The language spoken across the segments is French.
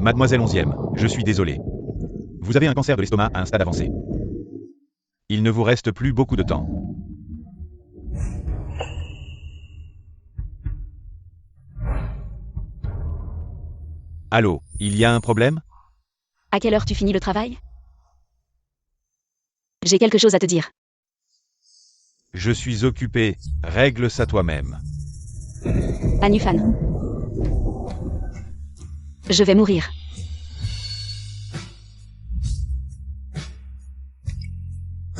Mademoiselle 11e, je suis désolé. Vous avez un cancer de l'estomac à un stade avancé. Il ne vous reste plus beaucoup de temps. Allô, il y a un problème? À quelle heure tu finis le travail? J'ai quelque chose à te dire. Je suis occupé, règle ça toi-même. Anufan. Je vais mourir.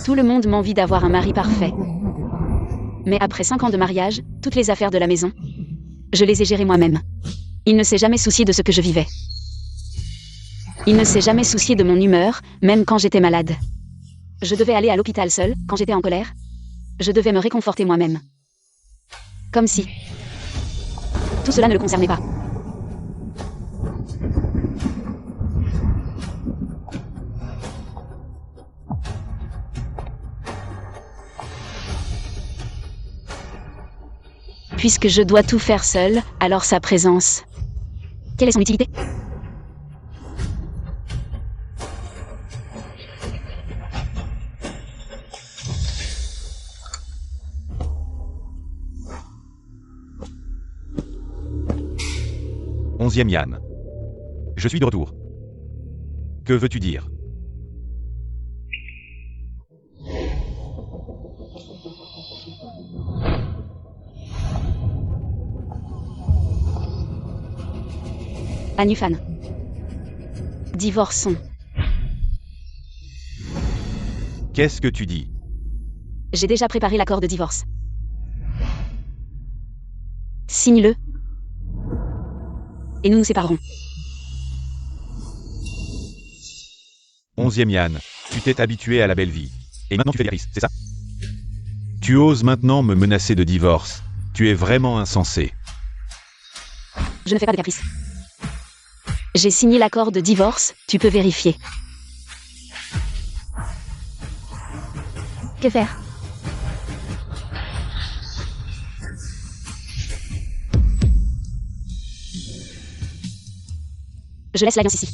Tout le monde m'envie d'avoir un mari parfait. Mais après 5 ans de mariage, toutes les affaires de la maison, je les ai gérées moi-même. Il ne s'est jamais soucié de ce que je vivais. Il ne s'est jamais soucié de mon humeur, même quand j'étais malade. Je devais aller à l'hôpital seule, quand j'étais en colère. Je devais me réconforter moi-même. Comme si tout cela ne le concernait pas. Puisque je dois tout faire seule, alors sa présence. Quelle est son utilité? Onzième Yann. Je suis de retour. Que veux-tu dire? Anufan. Divorçons. Qu'est-ce que tu dis? J'ai déjà préparé l'accord de divorce. Signe-le. Et nous nous séparerons. Onzième Yann, tu t'es habitué à la belle vie. Et maintenant tu fais des caprices, c'est ça? Tu oses maintenant me menacer de divorce. Tu es vraiment insensé. Je ne fais pas de caprices. J'ai signé l'accord de divorce, tu peux vérifier. Que faire? Je laisse l'alliance ici.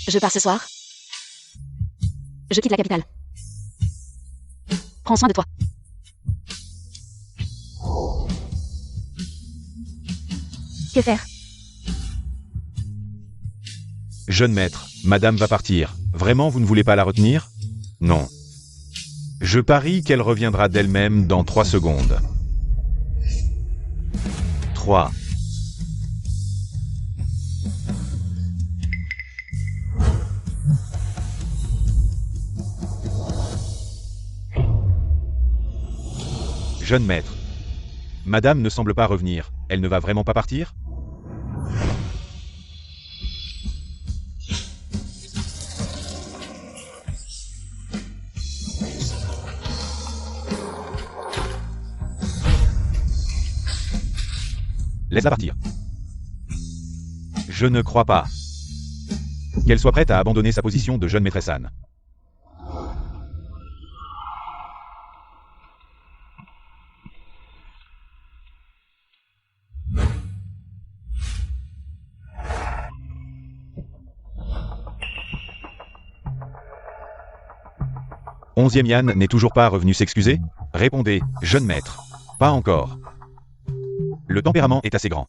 Je pars ce soir. Je quitte la capitale. Prends soin de toi. Que faire? Jeune maître, madame va partir. Vraiment, vous ne voulez pas la retenir? Non. Je parie qu'elle reviendra d'elle-même dans 3 secondes. 3. Jeune maître. Madame ne semble pas revenir. Elle ne va vraiment pas partir? Laisse-la partir. Je ne crois pas. Qu'elle soit prête à abandonner sa position de jeune maîtresse Anne. Onzième Yann n'est toujours pas revenu s'excuser? Répondez, jeune maître. Pas encore. Le tempérament est assez grand.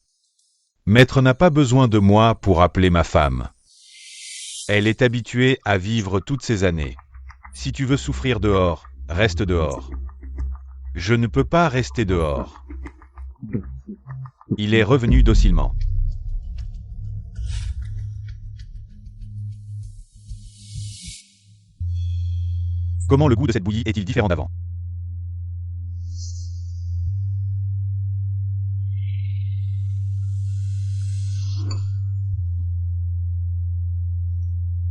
Maître n'a pas besoin de moi pour appeler ma femme. Elle est habituée à vivre toutes ces années. Si tu veux souffrir dehors, reste dehors. Je ne peux pas rester dehors. Il est revenu docilement. Comment le goût de cette bouillie est-il différent d'avant?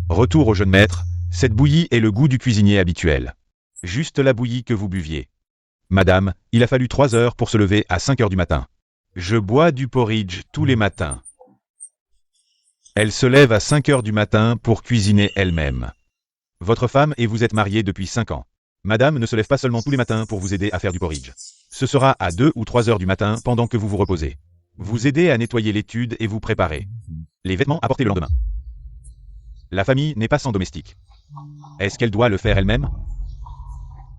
Retour au jeune maître, cette bouillie est le goût du cuisinier habituel. Juste la bouillie que vous buviez. Madame, il a fallu 3 heures pour se lever à 5 heures du matin. Je bois du porridge tous les matins. Elle se lève à 5 heures du matin pour cuisiner elle-même. Votre femme et vous êtes mariés depuis 5 ans. Madame ne se lève pas seulement tous les matins pour vous aider à faire du porridge. Ce sera à 2 ou 3 heures du matin pendant que vous vous reposez. Vous aider à nettoyer l'étude et vous préparer. Les vêtements à porter le lendemain. La famille n'est pas sans domestique. Est-ce qu'elle doit le faire elle-même?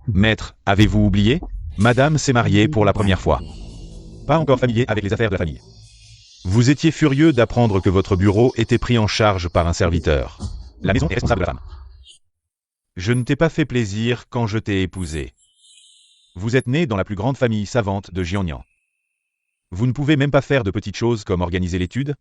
Maître, avez-vous oublié? Madame s'est mariée pour la première fois. Pas encore familier avec les affaires de la famille. Vous étiez furieux d'apprendre que votre bureau était pris en charge par un serviteur. La maison est responsable de la femme. Je ne t'ai pas fait plaisir quand je t'ai épousé. Vous êtes né dans la plus grande famille savante de Jiangnan. Vous ne pouvez même pas faire de petites choses comme organiser l'étude?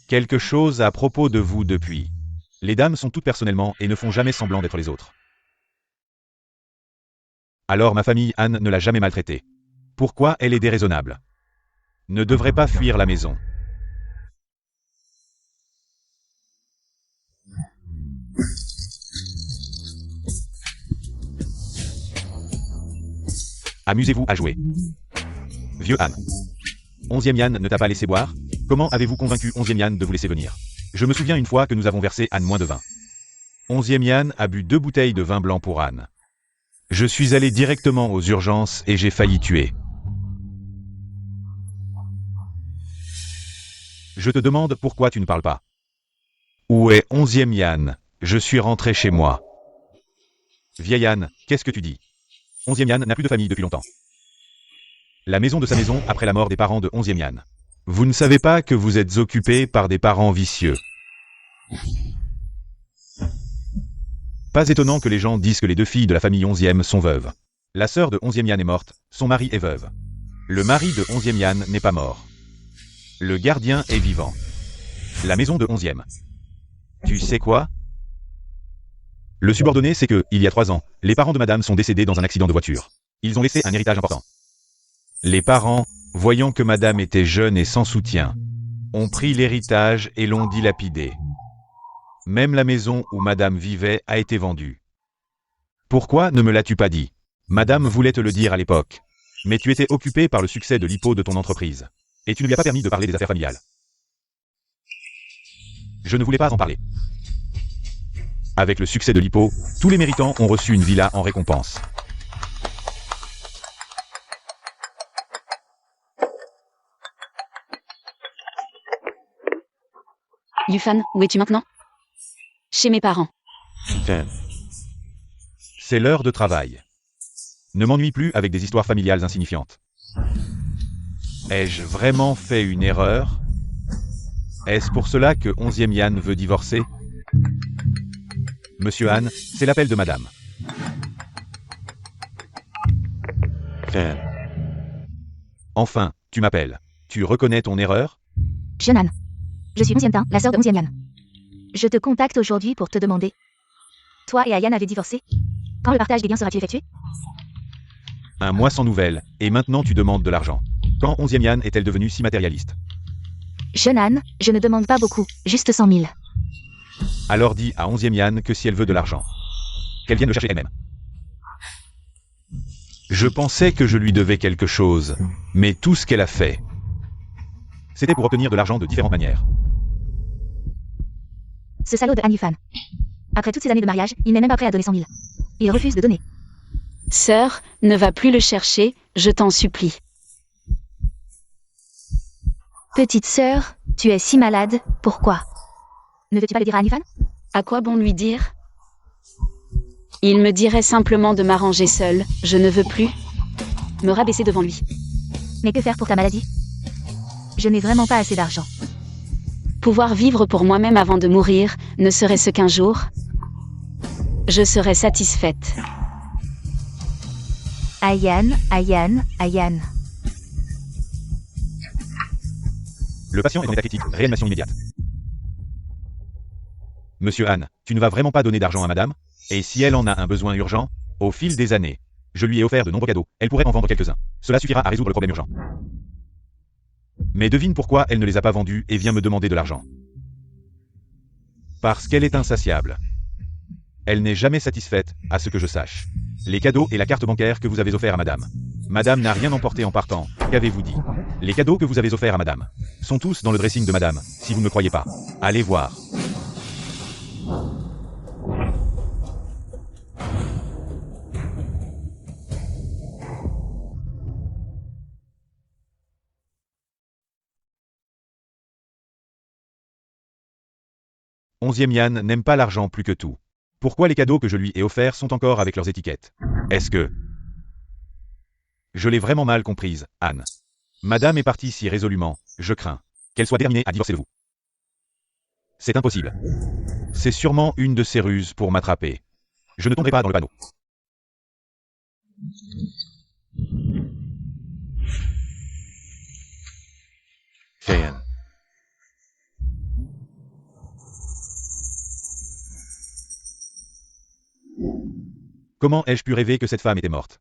Quelque chose à propos de vous depuis. Les dames sont toutes personnellement et ne font jamais semblant d'être les autres. Alors ma famille Anne ne l'a jamais maltraitée. Pourquoi elle est déraisonnable? Ne devrait pas fuir la maison. Amusez-vous à jouer. Vieux Anne. 11e Yann ne t'a pas laissé boire? Comment avez-vous convaincu 11e Yann de vous laisser venir? Je me souviens une fois que nous avons versé Anne moins de vin. 11e Yann a bu 2 bouteilles de vin blanc pour Anne. Je suis allé directement aux urgences et j'ai failli tuer. Je te demande pourquoi tu ne parles pas. Où est 11e Yann? Je suis rentré chez moi. Vieille Anne, qu'est-ce que tu dis? 11e Yann n'a plus de famille depuis longtemps. La maison de sa maison après la mort des parents de 11e Yann. Vous ne savez pas que vous êtes occupé par des parents vicieux. Pas étonnant que les gens disent que les 2 filles de la famille 11e sont veuves. La sœur de 11e Yann est morte, son mari est veuve. Le mari de 11e Yann n'est pas mort. Le gardien est vivant. La maison de 11e. Tu sais quoi? Le subordonné sait que, il y a 3 ans, les parents de madame sont décédés dans un accident de voiture. Ils ont laissé un héritage important. Les parents, voyant que madame était jeune et sans soutien, ont pris l'héritage et l'ont dilapidé. Même la maison où madame vivait a été vendue. Pourquoi ne me l'as-tu pas dit? Madame voulait te le dire à l'époque. Mais tu étais occupé par le succès de l'hypo de ton entreprise. Et tu ne lui as pas permis de parler des affaires familiales. Je ne voulais pas en parler. Avec le succès de l'hypo, tous les méritants ont reçu une villa en récompense. Yufan, où es-tu maintenant? Chez mes parents. C'est l'heure de travail. Ne m'ennuie plus avec des histoires familiales insignifiantes. Ai-je vraiment fait une erreur? Est-ce pour cela que 11e Yann veut divorcer? Monsieur Anne, c'est l'appel de madame. Enfin, tu m'appelles. Tu reconnais ton erreur? Xianan. Je suis 11e Tin, la sœur de 11e Yan. Je te contacte aujourd'hui pour te demander. Toi et Ayan avez divorcé? Quand le partage des biens sera-t-il effectué? Un mois sans nouvelles, et maintenant tu demandes de l'argent. Quand 11e Yann est-elle devenue si matérialiste? Xianan, je ne demande pas beaucoup, juste 100 000. Alors dis à 11e Yann que si elle veut de l'argent, qu'elle vienne le chercher elle-même. Je pensais que je lui devais quelque chose, mais tout ce qu'elle a fait, c'était pour obtenir de l'argent de différentes manières. Ce salaud de Han Yufan. Après toutes ces années de mariage, il n'est même pas prêt à donner 100 000. Il refuse de donner. Sœur, ne va plus le chercher, je t'en supplie. Petite sœur, tu es si malade, pourquoi? Ne veux-tu pas le dire à Han Yufan? À quoi bon lui dire? Il me dirait simplement de m'arranger seule, je ne veux plus me rabaisser devant lui. Mais que faire pour ta maladie? Je n'ai vraiment pas assez d'argent. Pouvoir vivre pour moi-même avant de mourir, ne serait-ce qu'un jour, je serais satisfaite. Ayan. Le patient est en état critique, réanimation immédiate. Monsieur Anne, tu ne vas vraiment pas donner d'argent à madame? Et si elle en a un besoin urgent? Au fil des années, je lui ai offert de nombreux cadeaux, elle pourrait en vendre quelques-uns. Cela suffira à résoudre le problème urgent. Mais devine pourquoi elle ne les a pas vendus et vient me demander de l'argent. Parce qu'elle est insatiable. Elle n'est jamais satisfaite, à ce que je sache. Les cadeaux et la carte bancaire que vous avez offerts à madame. Madame n'a rien emporté en partant. Qu'avez-vous dit? Les cadeaux que vous avez offerts à madame sont tous dans le dressing de madame, si vous ne me croyez pas. Allez voir. Onzième Yann n'aime pas l'argent plus que tout. Pourquoi les cadeaux que je lui ai offerts sont encore avec leurs étiquettes? Est-ce que... Je l'ai vraiment mal comprise, Anne. Madame est partie si résolument, je crains qu'elle soit terminée à divorcer de vous. C'est impossible. C'est sûrement une de ses ruses pour m'attraper. Je ne tomberai pas dans le panneau. Cheyenne. Comment ai-je pu rêver que cette femme était morte?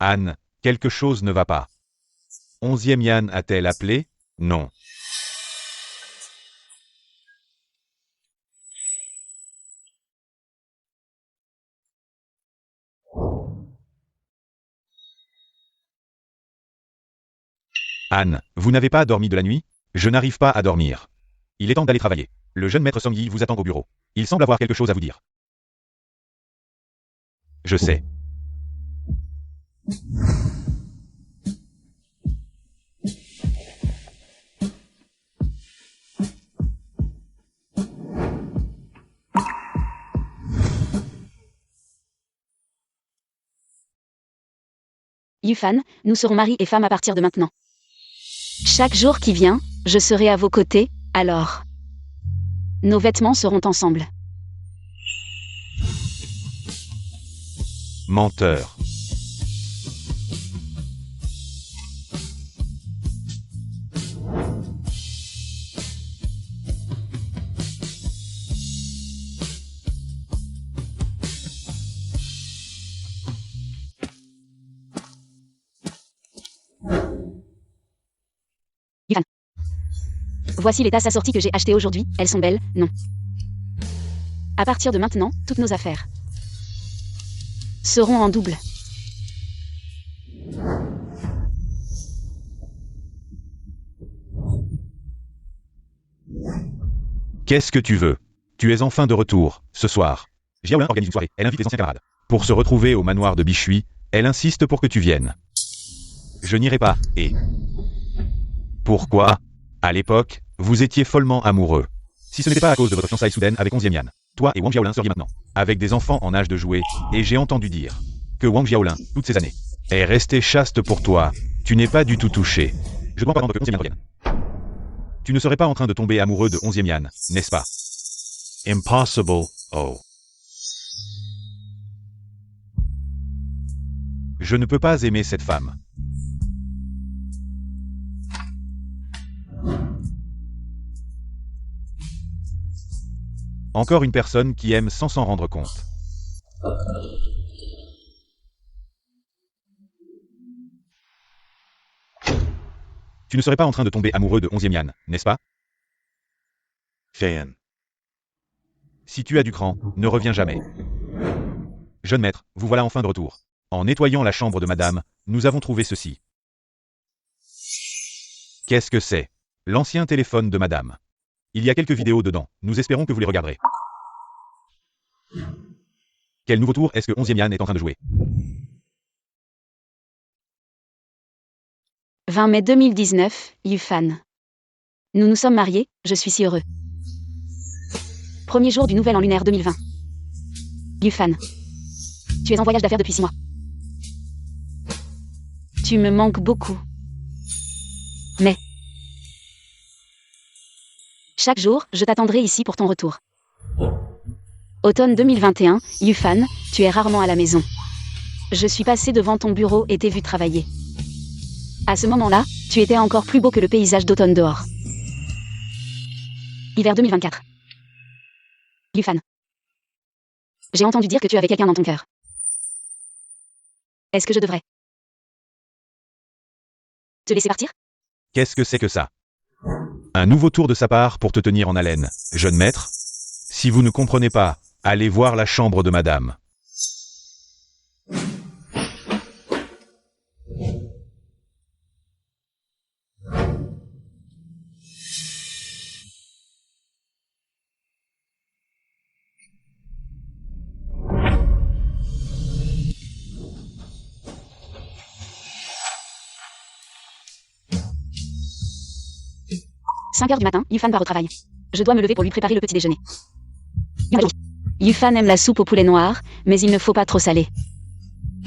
Anne, quelque chose ne va pas. Onzième Yann a-t-elle appelé? Non. Anne, vous n'avez pas dormi de la nuit? Je n'arrive pas à dormir. Il est temps d'aller travailler. Le jeune maître Songyi vous attend au bureau. Il semble avoir quelque chose à vous dire. Je sais. Yufan, nous serons mari et femme à partir de maintenant. Chaque jour qui vient, je serai à vos côtés, alors. Nos vêtements seront ensemble. Menteur. Yufan. Voici les tasses assorties que j'ai achetées aujourd'hui, elles sont belles, non? À partir de maintenant, toutes nos affaires seront en double. Qu'est-ce que tu veux? Tu es enfin de retour, ce soir. Jiaolin organise une soirée, elle invite les anciens camarades. Pour se retrouver au manoir de Bichui, elle insiste pour que tu viennes. Je n'irai pas, et... Pourquoi? À l'époque, vous étiez follement amoureux. Si ce n'était pas à cause de votre fiançailles soudaine avec Onzième Yann, toi et Wang Jiaolin seriez maintenant avec des enfants en âge de jouer, et j'ai entendu dire que Wang Jiaolin, toutes ces années, est resté chaste pour toi. Tu n'es pas du tout touché. Je dois attendre que Onzième Yann revienne. Tu ne serais pas en train de tomber amoureux de Onzième Yann, n'est-ce pas? Impossible. Oh. Je ne peux pas aimer cette femme. Encore une personne qui aime sans s'en rendre compte. Tu ne serais pas en train de tomber amoureux de Onzième Yann, n'est-ce pas? Cheyenne. Si tu as du cran, ne reviens jamais. Jeune maître, vous voilà enfin de retour. En nettoyant la chambre de madame, nous avons trouvé ceci. Qu'est-ce que c'est? L'ancien téléphone de madame. Il y a quelques vidéos dedans, nous espérons que vous les regarderez. Quel nouveau tour est-ce que Onzième Yann est en train de jouer? 20 mai 2019, Yufan. Nous nous sommes mariés, je suis si heureux. Premier jour du nouvel an lunaire 2020. Yufan. Tu es en voyage d'affaires depuis 6 mois. Tu me manques beaucoup. Mais... chaque jour, je t'attendrai ici pour ton retour. Automne 2021, Yufan, tu es rarement à la maison. Je suis passé devant ton bureau et t'ai vu travailler. À ce moment-là, tu étais encore plus beau que le paysage d'automne dehors. Hiver 2024. Yufan. J'ai entendu dire que tu avais quelqu'un dans ton cœur. Est-ce que je devrais te laisser partir? Qu'est-ce que c'est que ça? Un nouveau tour de sa part pour te tenir en haleine, jeune maître? Si vous ne comprenez pas, allez voir la chambre de madame. « 5 heures du matin, Yufan part au travail. Je dois me lever pour lui préparer le petit déjeuner. Yufan aime la soupe au poulet noir, mais il ne faut pas trop salé.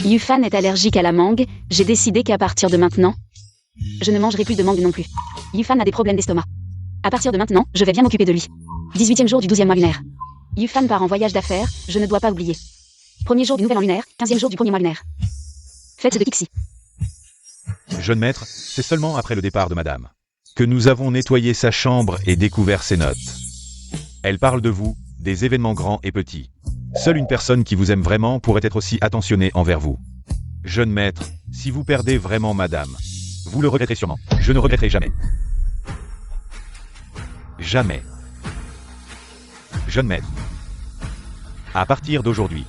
Yufan est allergique à la mangue, j'ai décidé qu'à partir de maintenant, je ne mangerai plus de mangue non plus. Yufan a des problèmes d'estomac. À partir de maintenant, je vais bien m'occuper de lui. 18e jour du 12e mois lunaire. Yufan part en voyage d'affaires, je ne dois pas oublier. Premier jour du nouvel an lunaire, 15e jour du premier mois lunaire. Fête de Pixie. Jeune maître, c'est seulement après le départ de madame que nous avons nettoyé sa chambre et découvert ses notes. Elle parle de vous, des événements grands et petits. Seule une personne qui vous aime vraiment pourrait être aussi attentionnée envers vous. Jeune maître, si vous perdez vraiment madame, vous le regretterez sûrement. Je ne regretterai jamais. Jamais. Jeune maître. À partir d'aujourd'hui,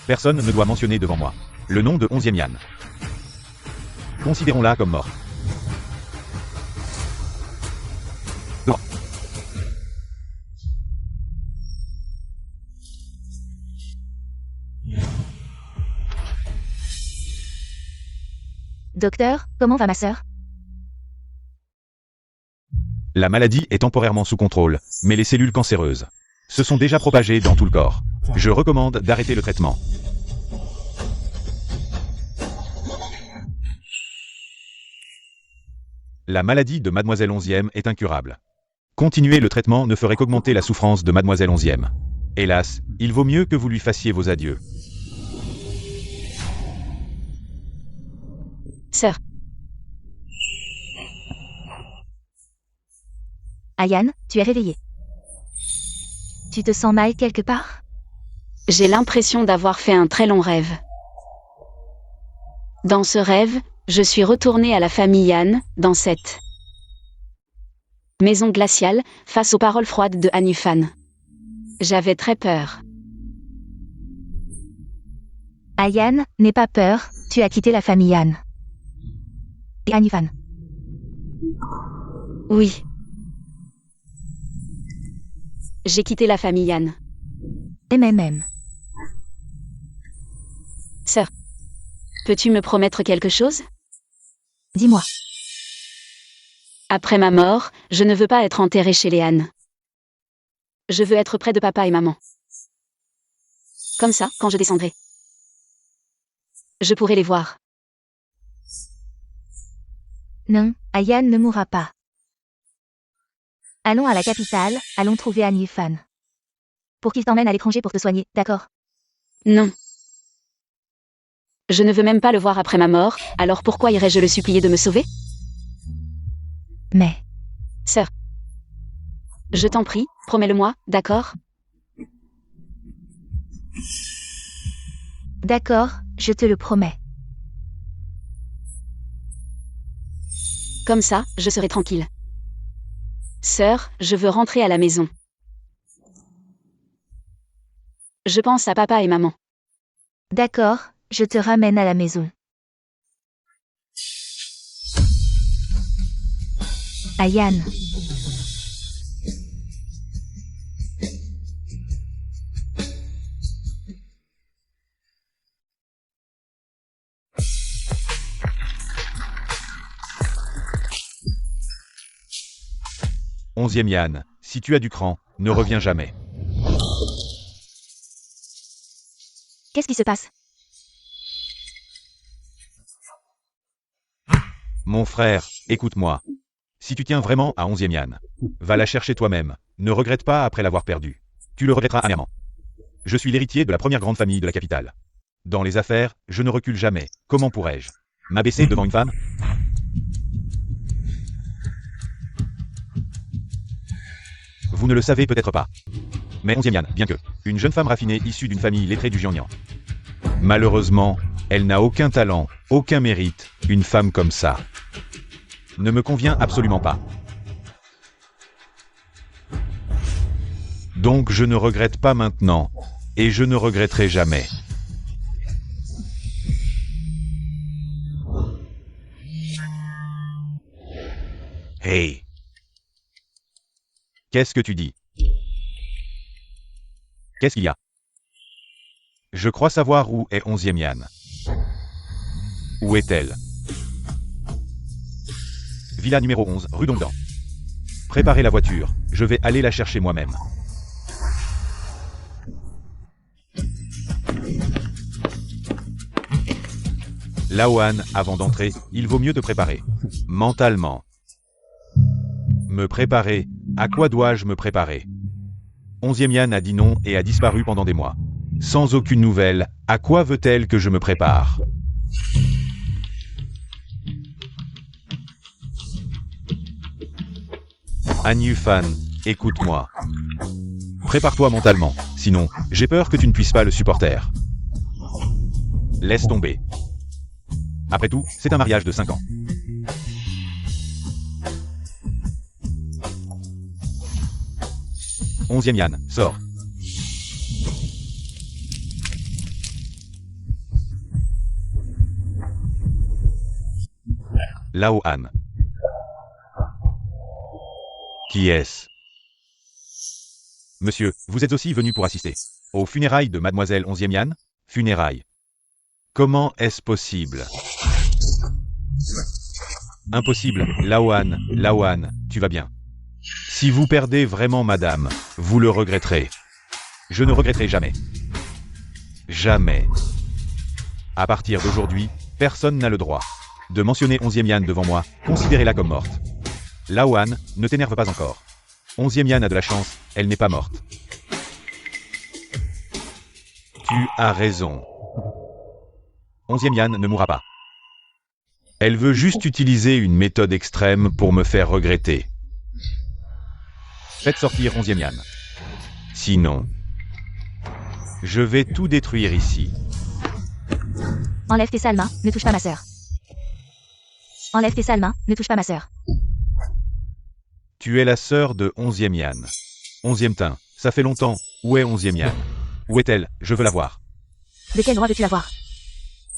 personne ne doit mentionner devant moi le nom de 11e Yan. Considérons-la comme morte. Docteur, comment va ma sœur? La maladie est temporairement sous contrôle, mais les cellules cancéreuses se sont déjà propagées dans tout le corps. Je recommande d'arrêter le traitement. La maladie de Mademoiselle 11e est incurable. Continuer le traitement ne ferait qu'augmenter la souffrance de Mademoiselle 11e. Hélas, il vaut mieux que vous lui fassiez vos adieux. Sœur. Ayan, tu es réveillée. Tu te sens mal quelque part? J'ai l'impression d'avoir fait un très long rêve. Dans ce rêve, je suis retournée à la famille Yan, dans cette maison glaciale, face aux paroles froides de Han Yufan. J'avais très peur. Ayan, n'aie pas peur, tu as quitté la famille Yan. Et Han Yufan. Oui. J'ai quitté la famille Yan. MMM. Sœur, peux-tu me promettre quelque chose? Dis-moi. Après ma mort, je ne veux pas être enterrée chez les Han. Je veux être près de papa et maman. Comme ça, quand je descendrai, je pourrai les voir. Non, Ayan ne mourra pas. Allons à la capitale, allons trouver Han Yufan. Pour qu'il t'emmène à l'étranger pour te soigner, d'accord? Non. Je ne veux même pas le voir après ma mort, alors pourquoi irais-je le supplier de me sauver? Mais... Sœur. Je t'en prie, promets-le-moi, d'accord? D'accord, je te le promets. Comme ça, je serai tranquille. Sœur, je veux rentrer à la maison. Je pense à papa et maman. D'accord, je te ramène à la maison. Ayan. Onzième Yan, si tu as du cran, ne reviens jamais. Qu'est-ce qui se passe? Mon frère, écoute-moi. Si tu tiens vraiment à 11e Yan, va la chercher toi-même. Ne regrette pas après l'avoir perdue. Tu le regretteras amèrement. Je suis l'héritier de la première grande famille de la capitale. Dans les affaires, je ne recule jamais. Comment pourrais-je m'abaisser devant une femme? Vous ne le savez peut-être pas. Mais 11e Yan, bien que une jeune femme raffinée issue d'une famille lettrée du Jiangnan. Malheureusement, elle n'a aucun talent, aucun mérite, une femme comme ça. Ne me convient absolument pas. Donc je ne regrette pas maintenant, et je ne regretterai jamais. Hey! Qu'est-ce que tu dis? Qu'est-ce qu'il y a? Je crois savoir où est 11e Yan. Où est-elle? Villa numéro 11, rue Dongdan. Préparez la voiture, je vais aller la chercher moi-même. Laohan, avant d'entrer, il vaut mieux te préparer. Mentalement. Me préparer? À quoi dois-je me préparer? 11e Yan a dit non et a disparu pendant des mois. Sans aucune nouvelle, à quoi veut-elle que je me prépare? Han Yufan, écoute-moi. Prépare-toi mentalement, sinon, j'ai peur que tu ne puisses pas le supporter. Laisse tomber. Après tout, c'est un mariage de 5 ans. Onzième Yan, sors. Laohan. Qui est-ce? Monsieur, vous êtes aussi venu pour assister aux funérailles de Mademoiselle 11e Yan? Funérailles. Comment est-ce possible? Impossible, Laohan, Laohan, tu vas bien. Si vous perdez vraiment madame, vous le regretterez. Je ne regretterai jamais. Jamais. À partir d'aujourd'hui, personne n'a le droit de mentionner 11e Yan devant moi, considérez-la comme morte. Laohan, ne t'énerve pas encore. 11e Yan a de la chance, elle n'est pas morte. Tu as raison. 11e Yan ne mourra pas. Elle veut juste utiliser une méthode extrême pour me faire regretter. Faites sortir 11e Yan. Sinon, je vais tout détruire ici. Enlève tes sales mains, ne touche pas ma sœur. Enlève tes sales mains, ne touche pas ma sœur. Tu es la sœur de 11e Yan. 11e Tin, ça fait longtemps. Où est 11e Yan? Où est-elle? Je veux la voir. De quel droit veux-tu la voir?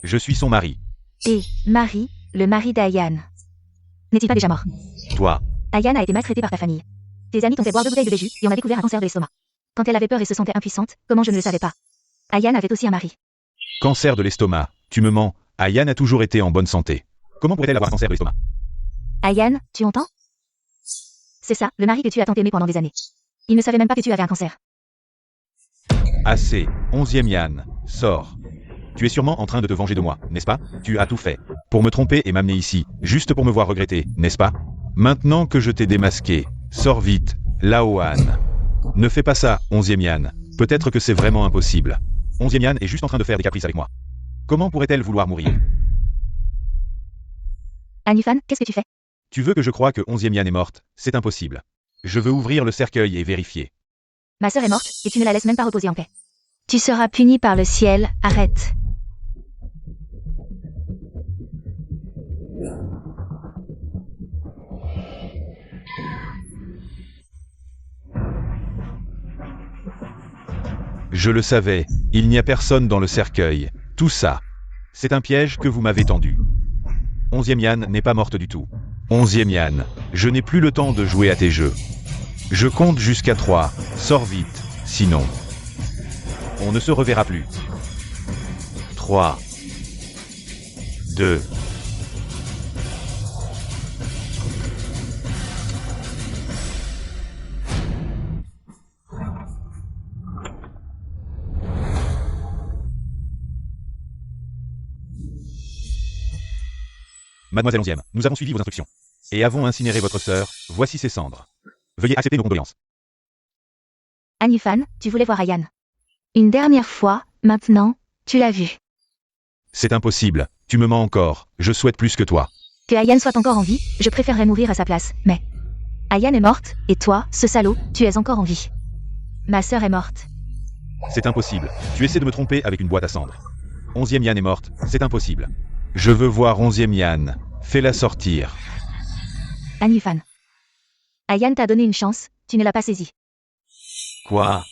Je suis son mari. Et Marie, le mari d'Ayan. N'est-il pas déjà mort? Toi, Ayan a été maltraitée par ta famille. Tes amis t'ont fait boire 2 bouteilles de béjus et on a découvert un cancer de l'estomac. Quand elle avait peur et se sentait impuissante, comment je ne le savais pas? Ayan avait aussi un mari. cancer de l'estomac. Tu me mens. Ayan a toujours été en bonne santé. Comment pourrait-elle avoir cancer de l'estomac? Ayan, tu entends? C'est ça, le mari que tu as tant aimé pendant des années. Il ne savait même pas que tu avais un cancer. Assez. 11e Yan, sors. Tu es sûrement en train de te venger de moi, n'est-ce pas? Tu as tout fait pour me tromper et m'amener ici, juste pour me voir regretter, n'est-ce pas? Maintenant que je t'ai démasqué, sors vite, Laohan. Ne fais pas ça, 11e Yan. Peut-être que c'est vraiment impossible. 11e Yan est juste en train de faire des caprices avec moi. Comment pourrait-elle vouloir mourir? Anufan, qu'est-ce que tu fais? Tu veux que je croie que 11e Yan est morte? C'est impossible. Je veux ouvrir le cercueil et vérifier. Ma sœur est morte, et tu ne la laisses même pas reposer en paix. Tu seras puni par le ciel, arrête. Je le savais, il n'y a personne dans le cercueil. Tout ça, c'est un piège que vous m'avez tendu. 11e Yan n'est pas morte du tout. 11e Yan, je n'ai plus le temps de jouer à tes jeux. Je compte jusqu'à 3, sors vite, sinon on ne se reverra plus. 3, 2, Mademoiselle 11e, nous avons suivi vos instructions. Et avons incinéré votre sœur, voici ses cendres. Veuillez accepter nos condoléances. Anufan, tu voulais voir Ayan. Une dernière fois, maintenant, tu l'as vu. C'est impossible, tu me mens encore, je souhaite plus que toi. Que Ayane soit encore en vie, je préférerais mourir à sa place, mais... Ayane est morte, et toi, ce salaud, tu es encore en vie. Ma sœur est morte. C'est impossible, tu essaies de me tromper avec une boîte à cendres. 11e Yann est morte, c'est impossible. Je veux voir 11e Yann, fais-la sortir. Anifan. Ayane t'a donné une chance, tu ne l'as pas saisie. Quoi?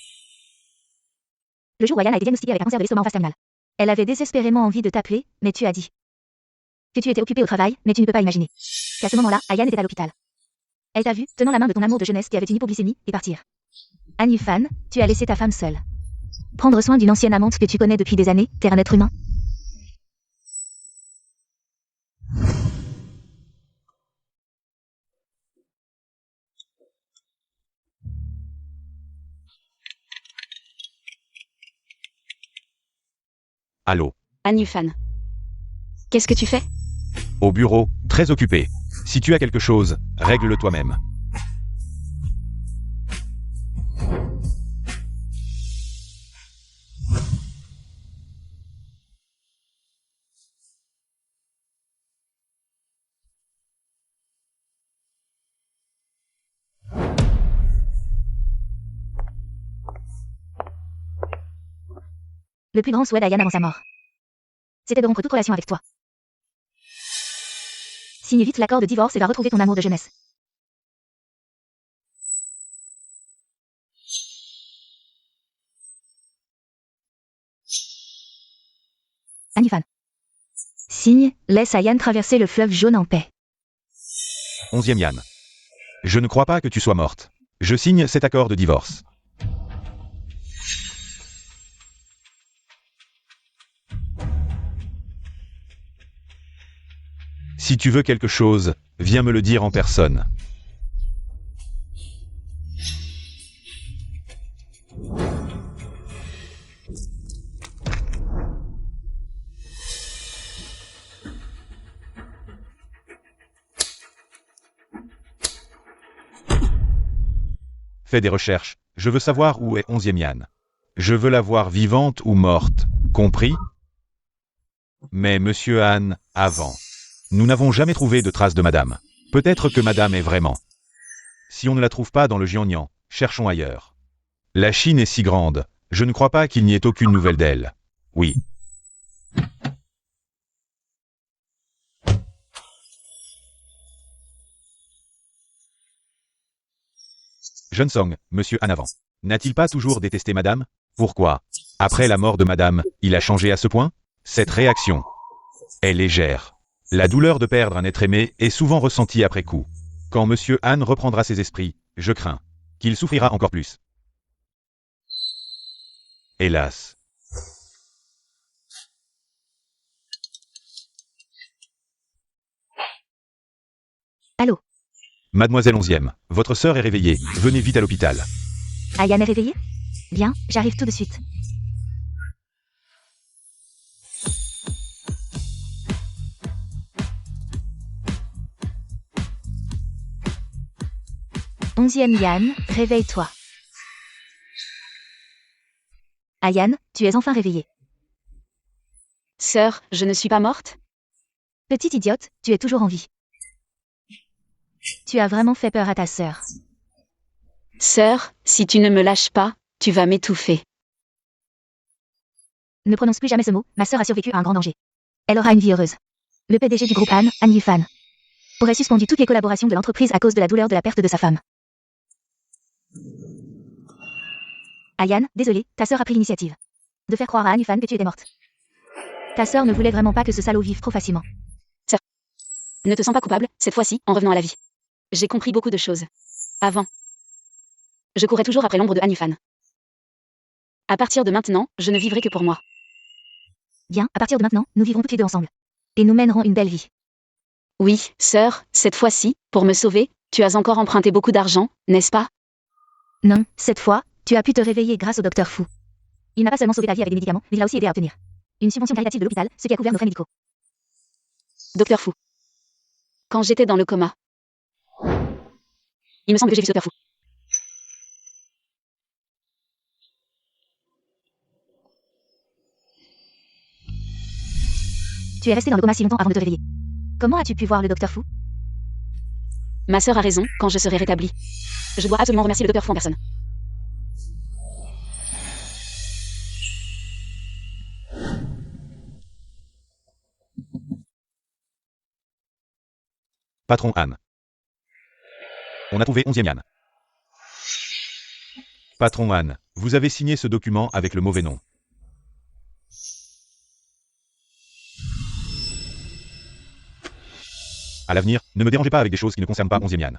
Le jour où Ayane a été diagnostiquée avec un cancer de l'estomac en phase terminale. Elle avait désespérément envie de t'appeler, mais tu as dit que tu étais occupée au travail, mais tu ne peux pas imaginer qu'à ce moment-là, Ayane était à l'hôpital. Elle t'a vu, tenant la main de ton amour de jeunesse qui avait une hypoglycémie, et partir. Anifan, tu as laissé ta femme seule. Prendre soin d'une ancienne amante que tu connais depuis des années, t'es un être humain. Allô? Anifan. Qu'est-ce que tu fais? Au bureau, très occupé. Si tu as quelque chose, règle-le toi-même. Le plus grand souhait d'Ayane avant sa mort, c'était de rompre toute relation avec toi. Signe vite l'accord de divorce et va retrouver ton amour de jeunesse. Anifan. Signe, laisse Ayane traverser le fleuve jaune en paix. 11e Yann. Je ne crois pas que tu sois morte. Je signe cet accord de divorce. Si tu veux quelque chose, viens me le dire en personne. Fais des recherches, je veux savoir où est 11e Yann. Je veux la voir vivante ou morte, compris? Mais monsieur Han, avant. Nous n'avons jamais trouvé de traces de madame. Peut-être que madame est vraiment. Si on ne la trouve pas dans le Jiangnan, cherchons ailleurs. La Chine est si grande, je ne crois pas qu'il n'y ait aucune nouvelle d'elle. Oui. Jeune Song, monsieur Han avant. N'a-t-il pas toujours détesté madame? Pourquoi? Après la mort de madame, il a changé à ce point? Cette réaction est légère. La douleur de perdre un être aimé est souvent ressentie après coup. Quand monsieur Han reprendra ses esprits, je crains qu'il souffrira encore plus. Hélas. Allô? Mademoiselle 11e, votre sœur est réveillée, venez vite à l'hôpital. Ayane est réveillée? Bien, j'arrive tout de suite. Onzième Yann, réveille-toi. Ayane, tu es enfin réveillée. Sœur, je ne suis pas morte? Petite idiote, tu es toujours en vie. Tu as vraiment fait peur à ta sœur. Sœur, si tu ne me lâches pas, tu vas m'étouffer. Ne prononce plus jamais ce mot, ma sœur a survécu à un grand danger. Elle aura une vie heureuse. Le PDG du groupe Han, Anifan, aurait suspendu toutes les collaborations de l'entreprise à cause de la douleur de la perte de sa femme. Ayane, désolé, ta sœur a pris l'initiative de faire croire à Anifan que tu étais morte. Ta sœur ne voulait vraiment pas que ce salaud vive trop facilement. Sœur, ne te sens pas coupable, cette fois-ci, en revenant à la vie. J'ai compris beaucoup de choses. Avant, je courais toujours après l'ombre de Anifan. À partir de maintenant, je ne vivrai que pour moi. Bien, à partir de maintenant, nous vivrons toutes les deux ensemble. Et nous mènerons une belle vie. Oui, sœur, cette fois-ci, pour me sauver, tu as encore emprunté beaucoup d'argent, n'est-ce pas? Non, cette fois, tu as pu te réveiller grâce au docteur Fu. Il n'a pas seulement sauvé ta vie avec des médicaments, mais il a aussi aidé à obtenir une subvention caritative de l'hôpital, ce qui a couvert nos frais médicaux. Docteur Fu. Quand j'étais dans le coma, il me semble que j'ai vu ce Docteur Fu. Tu es resté dans le coma si longtemps avant de te réveiller. Comment as-tu pu voir le docteur Fu? Ma sœur a raison, quand je serai rétablie. Je dois absolument remercier le docteur Fu en personne. Patron Anne. On a trouvé 11e Yann. Patron Anne, vous avez signé ce document avec le mauvais nom. À l'avenir, ne me dérangez pas avec des choses qui ne concernent pas 11e Yann.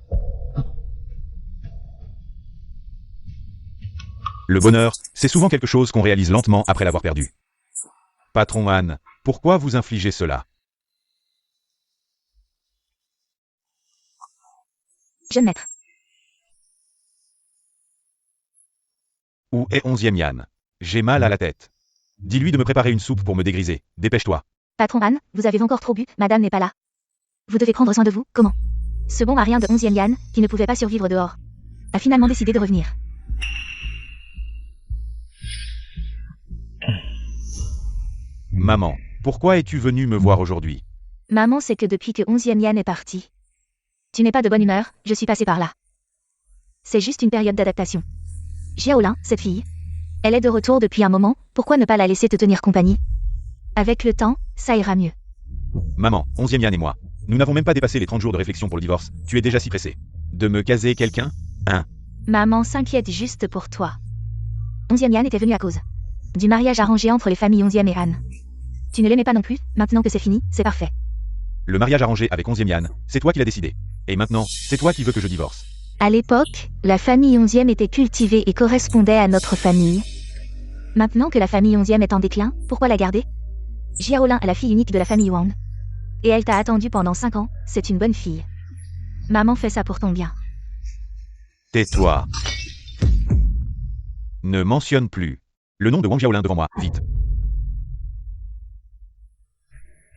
Le bonheur, c'est souvent quelque chose qu'on réalise lentement après l'avoir perdu. Patron Anne, pourquoi vous infligez cela? Jeune maître. Où est 11e Yann? J'ai mal à la tête. Dis-lui de me préparer une soupe pour me dégriser. Dépêche-toi. Patron Anne, vous avez encore trop bu, madame n'est pas là. Vous devez prendre soin de vous, comment? Ce bon marien de 11e Yann, qui ne pouvait pas survivre dehors, a finalement décidé de revenir. Maman, pourquoi es-tu venue me voir aujourd'hui? Maman sait que depuis que 11e Yann est parti, tu n'es pas de bonne humeur, je suis passée par là. C'est juste une période d'adaptation. Xiaolin, cette fille, elle est de retour depuis un moment, pourquoi ne pas la laisser te tenir compagnie? Avec le temps, ça ira mieux. Maman, 11e Yann et moi. Nous n'avons même pas dépassé les 30 jours de réflexion pour le divorce. Tu es déjà si pressée. De me caser quelqu'un? Hein? Maman s'inquiète juste pour toi. 11e Yann était venu à cause du mariage arrangé entre les familles 11e et Anne. Tu ne l'aimais pas non plus, maintenant que c'est fini, c'est parfait. Le mariage arrangé avec 11e Yann, c'est toi qui l'as décidé. Et maintenant, c'est toi qui veux que je divorce. À l'époque, la famille 11e était cultivée et correspondait à notre famille. Maintenant que la famille 11e est en déclin, pourquoi la garder? Xiaolin est la fille unique de la famille Wang. Et elle t'a attendu pendant 5 ans, c'est une bonne fille. Maman fait ça pour ton bien. Tais-toi. Ne mentionne plus le nom de Wang Xiaolin devant moi, vite.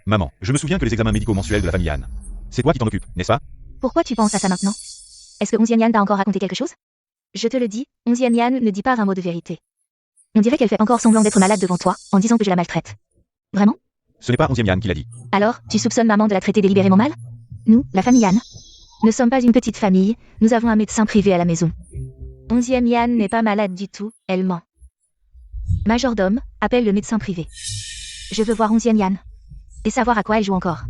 Maman, je me souviens que les examens médicaux mensuels de la famille Yann. C'est toi qui t'en occupes, n'est-ce pas? Pourquoi tu penses à ça maintenant? Est-ce que 11e Yann t'a encore raconté quelque chose? Je te le dis, 11e Yann ne dit pas un mot de vérité. On dirait qu'elle fait encore semblant d'être malade devant toi, en disant que je la maltraite. Vraiment? Ce n'est pas 11e Yann qui l'a dit. Alors, tu soupçonnes maman de la traiter délibérément mal? Nous, la famille Yann, ne sommes pas une petite famille, nous avons un médecin privé à la maison. 11e Yann n'est pas malade du tout, elle ment. Majordome, appelle le médecin privé. Je veux voir 11e Yann. Et savoir à quoi elle joue encore.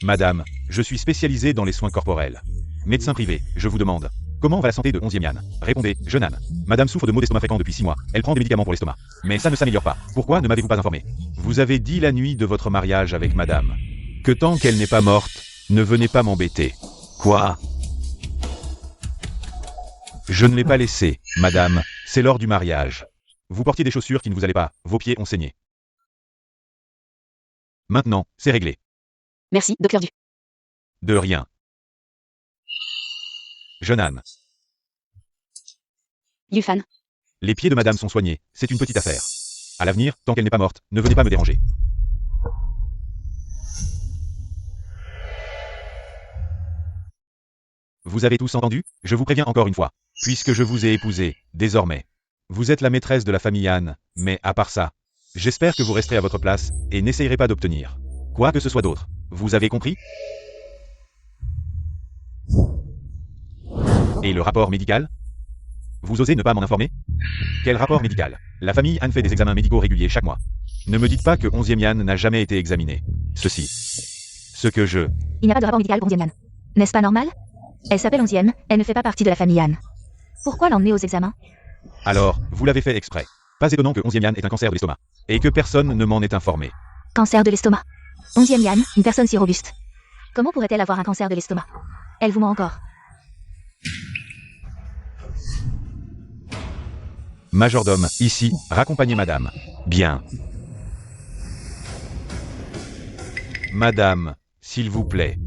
Madame, je suis spécialisé dans les soins corporels. Médecin privé, je vous demande. Comment va la santé de 11e Yann? Répondez, jeune Anne. Madame souffre de maux d'estomac fréquents depuis 6 mois. Elle prend des médicaments pour l'estomac. Mais ça ne s'améliore pas. Pourquoi ne m'avez-vous pas informé? Vous avez dit la nuit de votre mariage avec madame que tant qu'elle n'est pas morte, ne venez pas m'embêter. Quoi? Je ne l'ai pas laissée, madame. C'est lors du mariage. Vous portiez des chaussures qui ne vous allaient pas. Vos pieds ont saigné. Maintenant, c'est réglé. Merci, docteur Du. De rien. Jeune Anne. Yufan. Les pieds de madame sont soignés, c'est une petite affaire. À l'avenir, tant qu'elle n'est pas morte, ne venez pas me déranger. Vous avez tous entendu? Je vous préviens encore une fois. Puisque je vous ai épousé, désormais, vous êtes la maîtresse de la famille Anne, mais à part ça, j'espère que vous resterez à votre place, et n'essayerez pas d'obtenir quoi que ce soit d'autre. Vous avez compris? Et le rapport médical? Vous osez ne pas m'en informer? Quel rapport médical? La famille Anne fait des examens médicaux réguliers chaque mois. Ne me dites pas que 11e Yann n'a jamais été examiné. Ceci. Ce que je... Il n'y a pas de rapport médical pour 11e Yann. N'est-ce pas normal? Elle s'appelle 11e, elle ne fait pas partie de la famille Yann. Pourquoi l'emmener aux examens? Alors, vous l'avez fait exprès. Pas étonnant que 11e Yann ait un cancer de l'estomac. Et que personne ne m'en ait informé. Cancer de l'estomac. 11e Yann, une personne si robuste. Comment pourrait-elle avoir un cancer de l'estomac? Elle vous ment encore. Majordome, ici, raccompagnez madame. Bien. Madame, s'il vous plaît.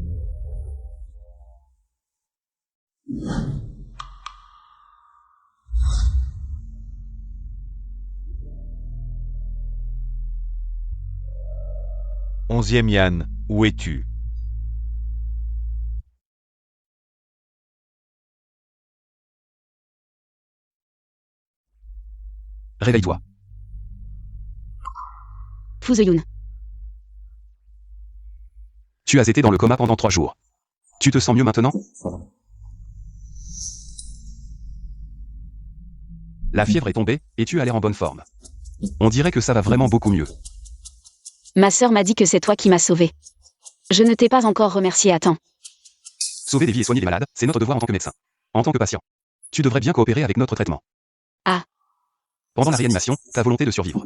Onzième Yann, où es-tu? Réveille-toi. Fu Zeyun. Tu as été dans le coma pendant 3 jours. Tu te sens mieux maintenant? La fièvre est tombée, et tu as l'air en bonne forme. On dirait que ça va vraiment beaucoup mieux. Ma sœur m'a dit que c'est toi qui m'as sauvé. Je ne t'ai pas encore remercié à temps. Sauver des vies et soigner des malades, c'est notre devoir en tant que médecin. En tant que patient. Tu devrais bien coopérer avec notre traitement. Ah. Pendant la réanimation, ta volonté de survivre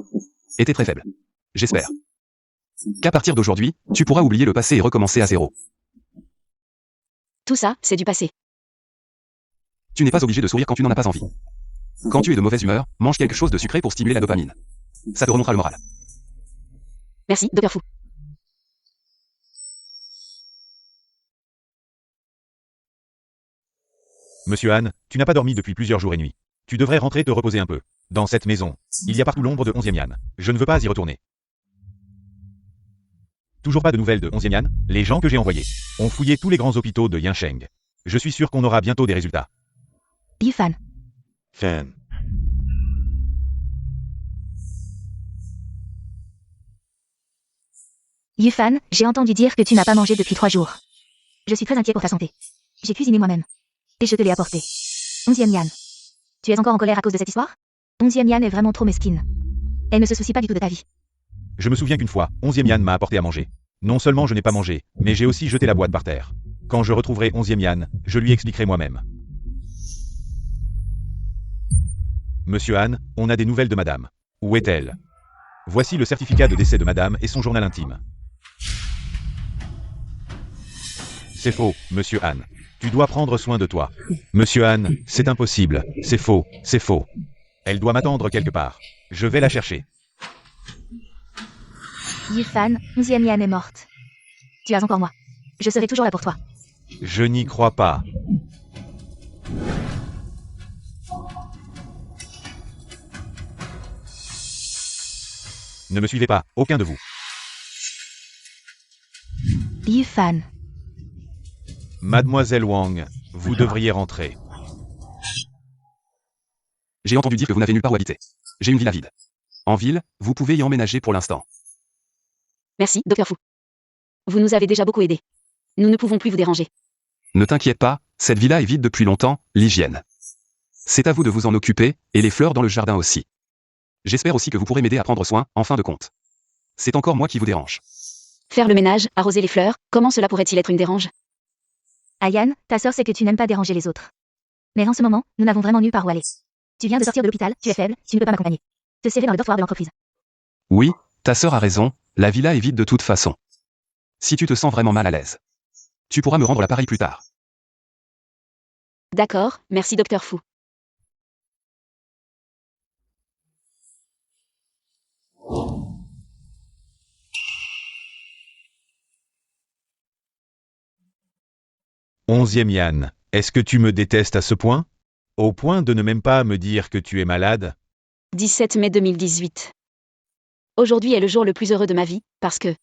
était très faible. J'espère qu'à partir d'aujourd'hui, tu pourras oublier le passé et recommencer à zéro. Tout ça, c'est du passé. Tu n'es pas obligé de sourire quand tu n'en as pas envie. Quand tu es de mauvaise humeur, mange quelque chose de sucré pour stimuler la dopamine. Ça te remontera le moral. Merci, Dr. Fu. Monsieur Han, tu n'as pas dormi depuis plusieurs jours et nuits. Tu devrais rentrer te reposer un peu. Dans cette maison, il y a partout l'ombre de 11e Yan. Je ne veux pas y retourner. Toujours pas de nouvelles de 11e Yan? Les gens que j'ai envoyés ont fouillé tous les grands hôpitaux de Yansheng. Je suis sûr qu'on aura bientôt des résultats. Yifan. Fan. Yifan, j'ai entendu dire que tu n'as pas mangé depuis 3 jours. Je suis très inquiet pour ta santé. J'ai cuisiné moi-même. Et je te l'ai apporté. 11e Yan. Tu es encore en colère à cause de cette histoire? 11e Yan est vraiment trop mesquine. Elle ne se soucie pas du tout de ta vie. Je me souviens qu'une fois, 11e Yan m'a apporté à manger. Non seulement je n'ai pas mangé, mais j'ai aussi jeté la boîte par terre. Quand je retrouverai 11e Yan, je lui expliquerai moi-même. Monsieur Han, on a des nouvelles de madame. Où est-elle? Voici le certificat de décès de madame et son journal intime. C'est faux, monsieur Han. Tu dois prendre soin de toi. Monsieur Han, c'est impossible. C'est faux, c'est faux. Elle doit m'attendre quelque part. Je vais la chercher. Yifan, 11e Yan est morte. Tu as encore moi. Je serai toujours là pour toi. Je n'y crois pas. Ne me suivez pas, aucun de vous. Yifan. Mademoiselle Wang, vous devriez rentrer. J'ai entendu dire que vous n'avez nulle part où habiter. J'ai une villa vide. En ville, vous pouvez y emménager pour l'instant. Merci, Dr. Fu. Vous nous avez déjà beaucoup aidés. Nous ne pouvons plus vous déranger. Ne t'inquiète pas, cette villa est vide depuis longtemps, l'hygiène. C'est à vous de vous en occuper, et les fleurs dans le jardin aussi. J'espère aussi que vous pourrez m'aider à prendre soin, en fin de compte. C'est encore moi qui vous dérange. Faire le ménage, arroser les fleurs, comment cela pourrait-il être une dérange? Ayan, ta sœur sait que tu n'aimes pas déranger les autres. Mais en ce moment, nous n'avons vraiment nulle part où aller. Tu viens de sortir de l'hôpital, tu es faible, tu ne peux pas m'accompagner. Te serrer dans le dortoir de l'entreprise. Oui, ta sœur a raison, la villa est vide de toute façon. Si tu te sens vraiment mal à l'aise, tu pourras me rendre l'appareil plus tard. D'accord, merci Dr. Fu. Onzième Yan, est-ce que tu me détestes à ce point? Au point de ne même pas me dire que tu es malade? 17 mai 2018. Aujourd'hui est le jour le plus heureux de ma vie, parce que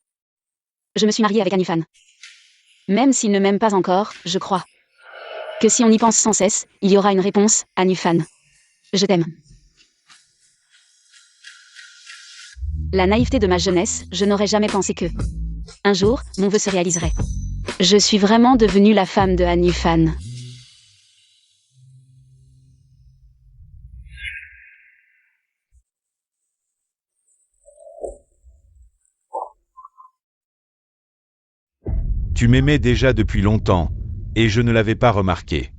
je me suis mariée avec Anifan. Même s'il ne m'aime pas encore, je crois que si on y pense sans cesse, il y aura une réponse, Anifan. Je t'aime. La naïveté de ma jeunesse, je n'aurais jamais pensé que un jour, mon vœu se réaliserait. Je suis vraiment devenue la femme de Anifan. Tu m'aimais déjà depuis longtemps, et je ne l'avais pas remarqué.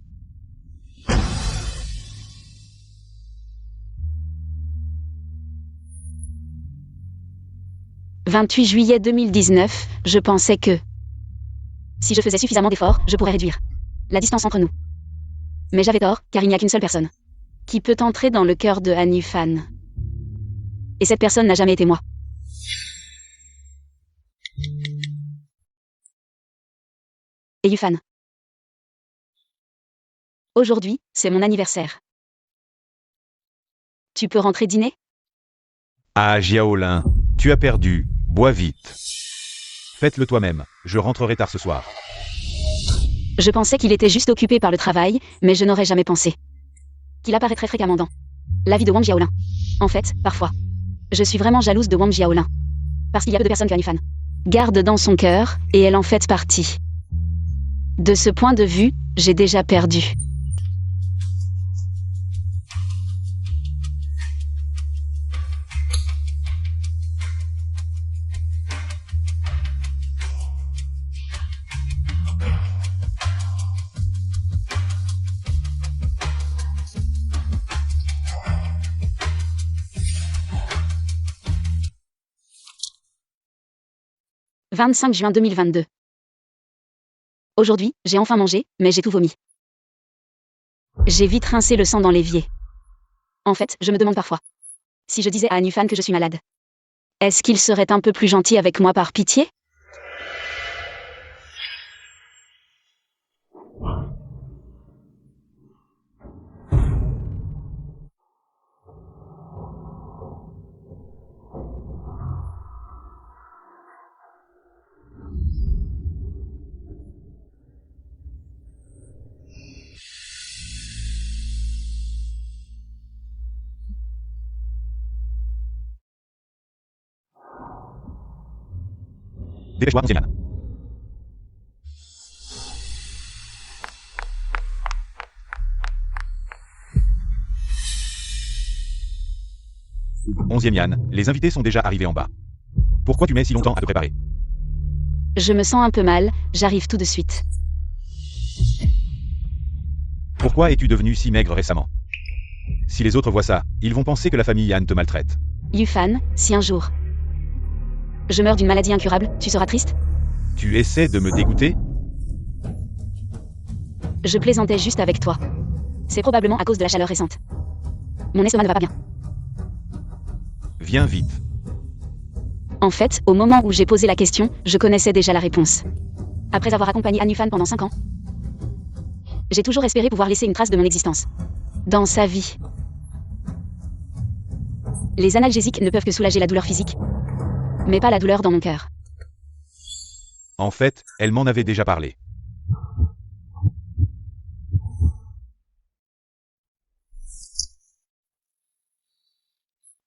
« 28 juillet 2019, je pensais que si je faisais suffisamment d'efforts, je pourrais réduire la distance entre nous. Mais j'avais tort, car il n'y a qu'une seule personne qui peut entrer dans le cœur de Anifan. Et cette personne n'a jamais été moi. Et Yufan. Aujourd'hui, c'est mon anniversaire. Tu peux rentrer dîner? Ah, Jiaolin, tu as perdu, bois vite. Faites-le toi-même, je rentrerai tard ce soir. Je pensais qu'il était juste occupé par le travail, mais je n'aurais jamais pensé qu'il apparaîtrait fréquemment dans la vie de Wang Jiaolin. En fait, parfois, je suis vraiment jalouse de Wang Jiaolin. Parce qu'il y a peu de personnes que Anufan garde dans son cœur, et elle en fait partie. De ce point de vue, j'ai déjà perdu. « 25 juin 2022. Aujourd'hui, j'ai enfin mangé, mais j'ai tout vomi. J'ai vite rincé le sang dans l'évier. En fait, je me demande parfois si je disais à Anufan que je suis malade. Est-ce qu'il serait un peu plus gentil avec moi par pitié? Dépêche-toi, 11e Yann. Onzième Yann, les invités sont déjà arrivés en bas. Pourquoi tu mets si longtemps à te préparer? Je me sens un peu mal, j'arrive tout de suite. Pourquoi es-tu devenu si maigre récemment? Si les autres voient ça, ils vont penser que la famille Yann te maltraite. Yufan, si un jour je meurs d'une maladie incurable, tu seras triste? Tu essaies de me dégoûter? Je plaisantais juste avec toi. C'est probablement à cause de la chaleur récente. Mon estomac ne va pas bien. Viens vite. En fait, au moment où j'ai posé la question, je connaissais déjà la réponse. Après avoir accompagné Anufan pendant 5 ans, j'ai toujours espéré pouvoir laisser une trace de mon existence dans sa vie. Les analgésiques ne peuvent que soulager la douleur physique, mais pas la douleur dans mon cœur. En fait, elle m'en avait déjà parlé.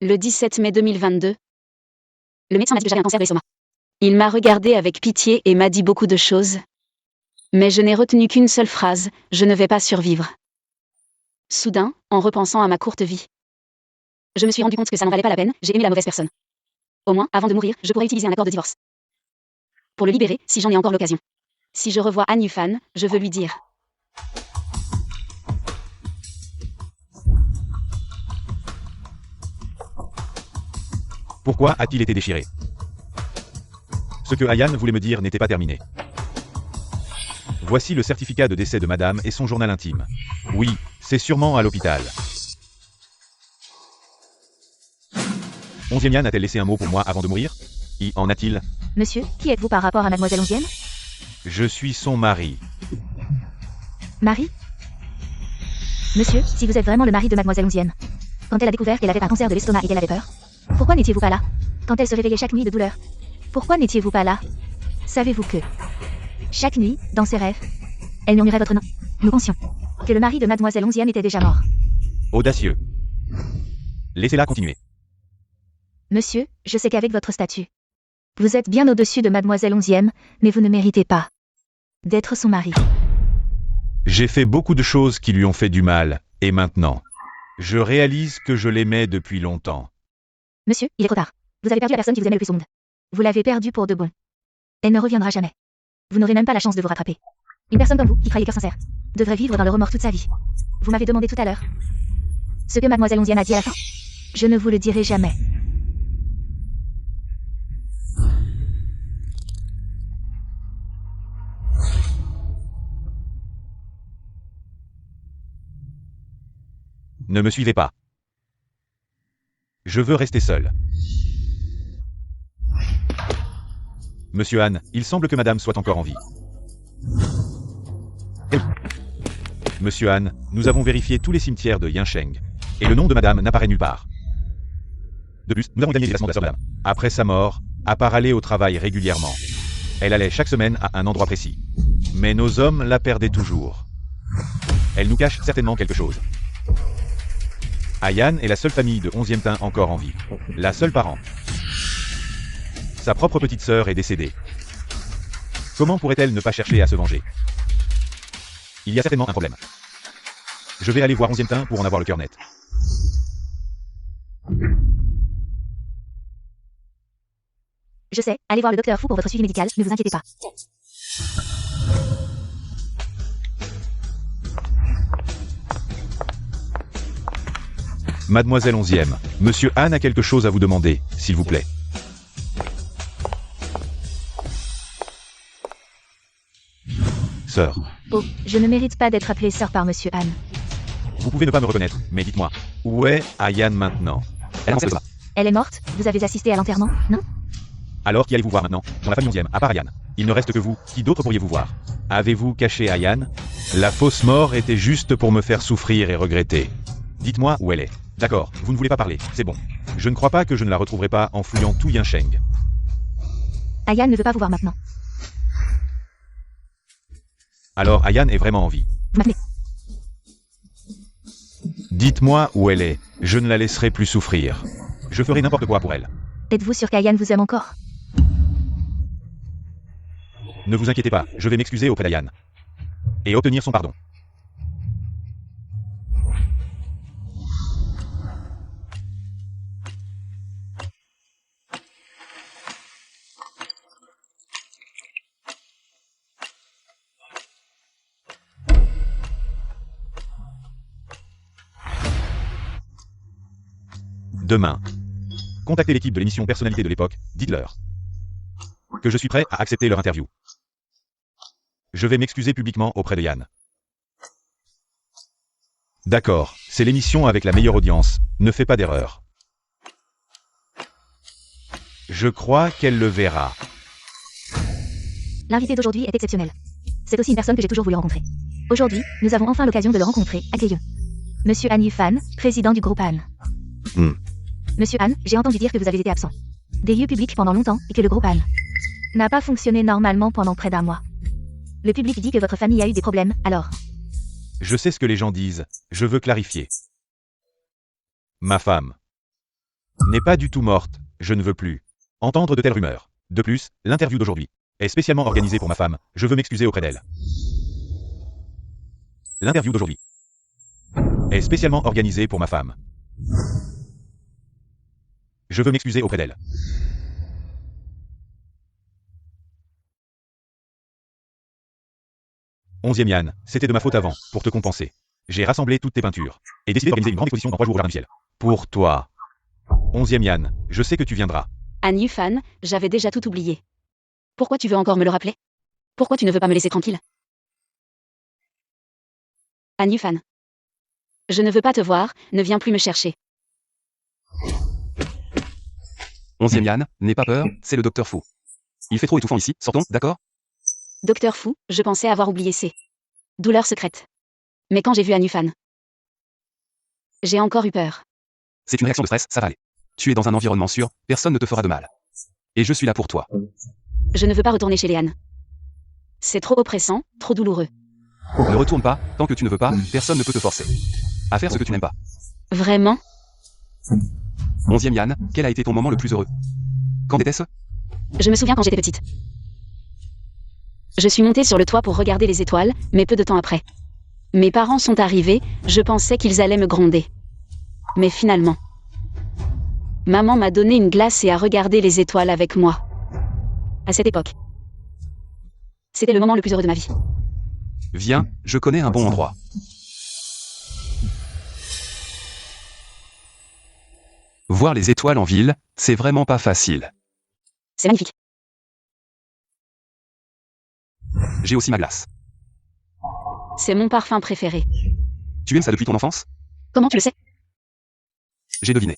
Le 17 mai 2022, le médecin m'a dit que j'avais un cancer de l'estomac. Il m'a regardé avec pitié et m'a dit beaucoup de choses. Mais je n'ai retenu qu'une seule phrase, je ne vais pas survivre. Soudain, en repensant à ma courte vie, je me suis rendu compte que ça n'en valait pas la peine, j'ai aimé la mauvaise personne. Au moins, avant de mourir, je pourrais utiliser un accord de divorce pour le libérer, si j'en ai encore l'occasion. Si je revois Anufan, je veux lui dire. Pourquoi a-t-il été déchiré? Ce que Ayane voulait me dire n'était pas terminé. Voici le certificat de décès de madame et son journal intime. Oui, c'est sûrement à l'hôpital. 11e Yann a-t-elle laissé un mot pour moi avant de mourir? Y en a-t-il? Monsieur, qui êtes-vous par rapport à mademoiselle 11e? Je suis son mari. Marie? Monsieur, si vous êtes vraiment le mari de mademoiselle 11e, quand elle a découvert qu'elle avait un cancer de l'estomac et qu'elle avait peur, pourquoi n'étiez-vous pas là? Quand elle se réveillait chaque nuit de douleur, pourquoi n'étiez-vous pas là? Savez-vous que, chaque nuit, dans ses rêves, elle murmurait votre nom? Nous pensions que le mari de mademoiselle 11e était déjà mort. Audacieux. Laissez-la continuer. Monsieur, je sais qu'avec votre statut, vous êtes bien au-dessus de mademoiselle 11e, mais vous ne méritez pas d'être son mari. J'ai fait beaucoup de choses qui lui ont fait du mal, et maintenant, je réalise que je l'aimais depuis longtemps. Monsieur, il est trop tard. Vous avez perdu la personne qui vous aimait le plus au monde. Vous l'avez perdue pour de bon. Elle ne reviendra jamais. Vous n'aurez même pas la chance de vous rattraper. Une personne comme vous, qui trahit le cœur sincère, devrait vivre dans le remords toute sa vie. Vous m'avez demandé tout à l'heure ce que mademoiselle 11e a dit à la fin. Je ne vous le dirai jamais. Ne me suivez pas. Je veux rester seul. Monsieur Han, il semble que madame soit encore en vie. Monsieur Han, nous avons vérifié tous les cimetières de Yinsheng, et le nom de madame n'apparaît nulle part. De plus, nous avons gagné les classements de la sœur de madame. Après sa mort, à part aller au travail régulièrement, elle allait chaque semaine à un endroit précis. Mais nos hommes la perdaient toujours. Elle nous cache certainement quelque chose. Ayane est la seule famille de 11e teint encore en vie. La seule parente. Sa propre petite sœur est décédée. Comment pourrait-elle ne pas chercher à se venger? Il y a certainement un problème. Je vais aller voir 11e teint pour en avoir le cœur net. Je sais, allez voir le docteur Fu pour votre suivi médical, ne vous inquiétez pas. Mademoiselle 11e, Monsieur Han a quelque chose à vous demander, s'il vous plaît. Sœur, Oh, je ne mérite pas d'être appelée sœur par Monsieur Han. vous pouvez ne pas me reconnaître, mais dites-moi, où est Ayan maintenant? Elle a lancé le sabat. Elle est morte? Vous avez assisté à l'enterrement? Non? Alors qui allez-vous voir maintenant, dans la famille 11e, à part Ayan? Il ne reste que vous, qui d'autre pourriez-vous voir? Avez-vous caché Ayan? La fausse mort était juste pour me faire souffrir et regretter. Dites-moi où elle est. D'accord, vous ne voulez pas parler, c'est bon. Je ne crois pas que je ne la retrouverai pas en fouillant tout Yinsheng. Ayan ne veut pas vous voir maintenant. Alors Ayan est vraiment en vie. Vous m'appelez? Dites-moi où elle est, je ne la laisserai plus souffrir. Je ferai n'importe quoi pour elle. Êtes-vous sûr qu'Ayan vous aime encore? Ne vous inquiétez pas, je vais m'excuser auprès d'Ayan. Et obtenir son pardon. Demain. Contactez l'équipe de l'émission Personnalité de l'époque, dites-leur que je suis prêt à accepter leur interview. Je vais m'excuser publiquement auprès de Yann. D'accord, c'est l'émission avec la meilleure audience, ne fais pas d'erreur. Je crois qu'elle le verra. L'invité d'aujourd'hui est exceptionnel. C'est aussi une personne que j'ai toujours voulu rencontrer. Aujourd'hui, nous avons enfin l'occasion de le rencontrer, accueillons. Monsieur Han Yufan, président du groupe Han. Monsieur Han, j'ai entendu dire que vous avez été absent des lieux publics pendant longtemps et que le groupe Han n'a pas fonctionné normalement pendant près d'un mois. Le public dit que votre famille a eu des problèmes, alors. Je sais ce que les gens disent, je veux clarifier. Ma femme n'est pas du tout morte, je ne veux plus entendre de telles rumeurs. De plus, l'interview d'aujourd'hui est spécialement organisée pour ma femme, je veux m'excuser auprès d'elle. L'interview d'aujourd'hui est spécialement organisée pour ma femme. Je veux m'excuser auprès d'elle. Onzième Yann, c'était de ma faute avant, pour te compenser. J'ai rassemblé toutes tes peintures, et décidé d'organiser une grande exposition dans 3 jours au Jardin du Ciel. Pour toi. 11e Yann, je sais que tu viendras. Han Yufan, j'avais déjà tout oublié. Pourquoi tu veux encore me le rappeler? Pourquoi tu ne veux pas me laisser tranquille? Han Yufan. Je ne veux pas te voir, ne viens plus me chercher. 11e Yann, n'aie pas peur, c'est le docteur Fu. Il fait trop étouffant ici, sortons, d'accord? Docteur Fu, je pensais avoir oublié ces douleurs secrètes. Mais quand j'ai vu Han Yufan, j'ai encore eu peur. C'est une réaction de stress, ça va aller. Tu es dans un environnement sûr, personne ne te fera de mal. Et je suis là pour toi. Je ne veux pas retourner chez les Han. C'est trop oppressant, trop douloureux. Ne retourne pas, tant que tu ne veux pas, personne ne peut te forcer à faire ce que tu n'aimes pas. Vraiment? 11e Yann, quel a été ton moment le plus heureux? Quand était-ce? Je me souviens quand j'étais petite. Je suis montée sur le toit pour regarder les étoiles, mais peu de temps après. Mes parents sont arrivés, je pensais qu'ils allaient me gronder. Mais finalement, maman m'a donné une glace et a regardé les étoiles avec moi. À cette époque, c'était le moment le plus heureux de ma vie. Viens, je connais un bon endroit. Voir les étoiles en ville, c'est vraiment pas facile. C'est magnifique. J'ai aussi ma glace. C'est mon parfum préféré. Tu aimes ça depuis ton enfance? Comment tu le sais? J'ai deviné.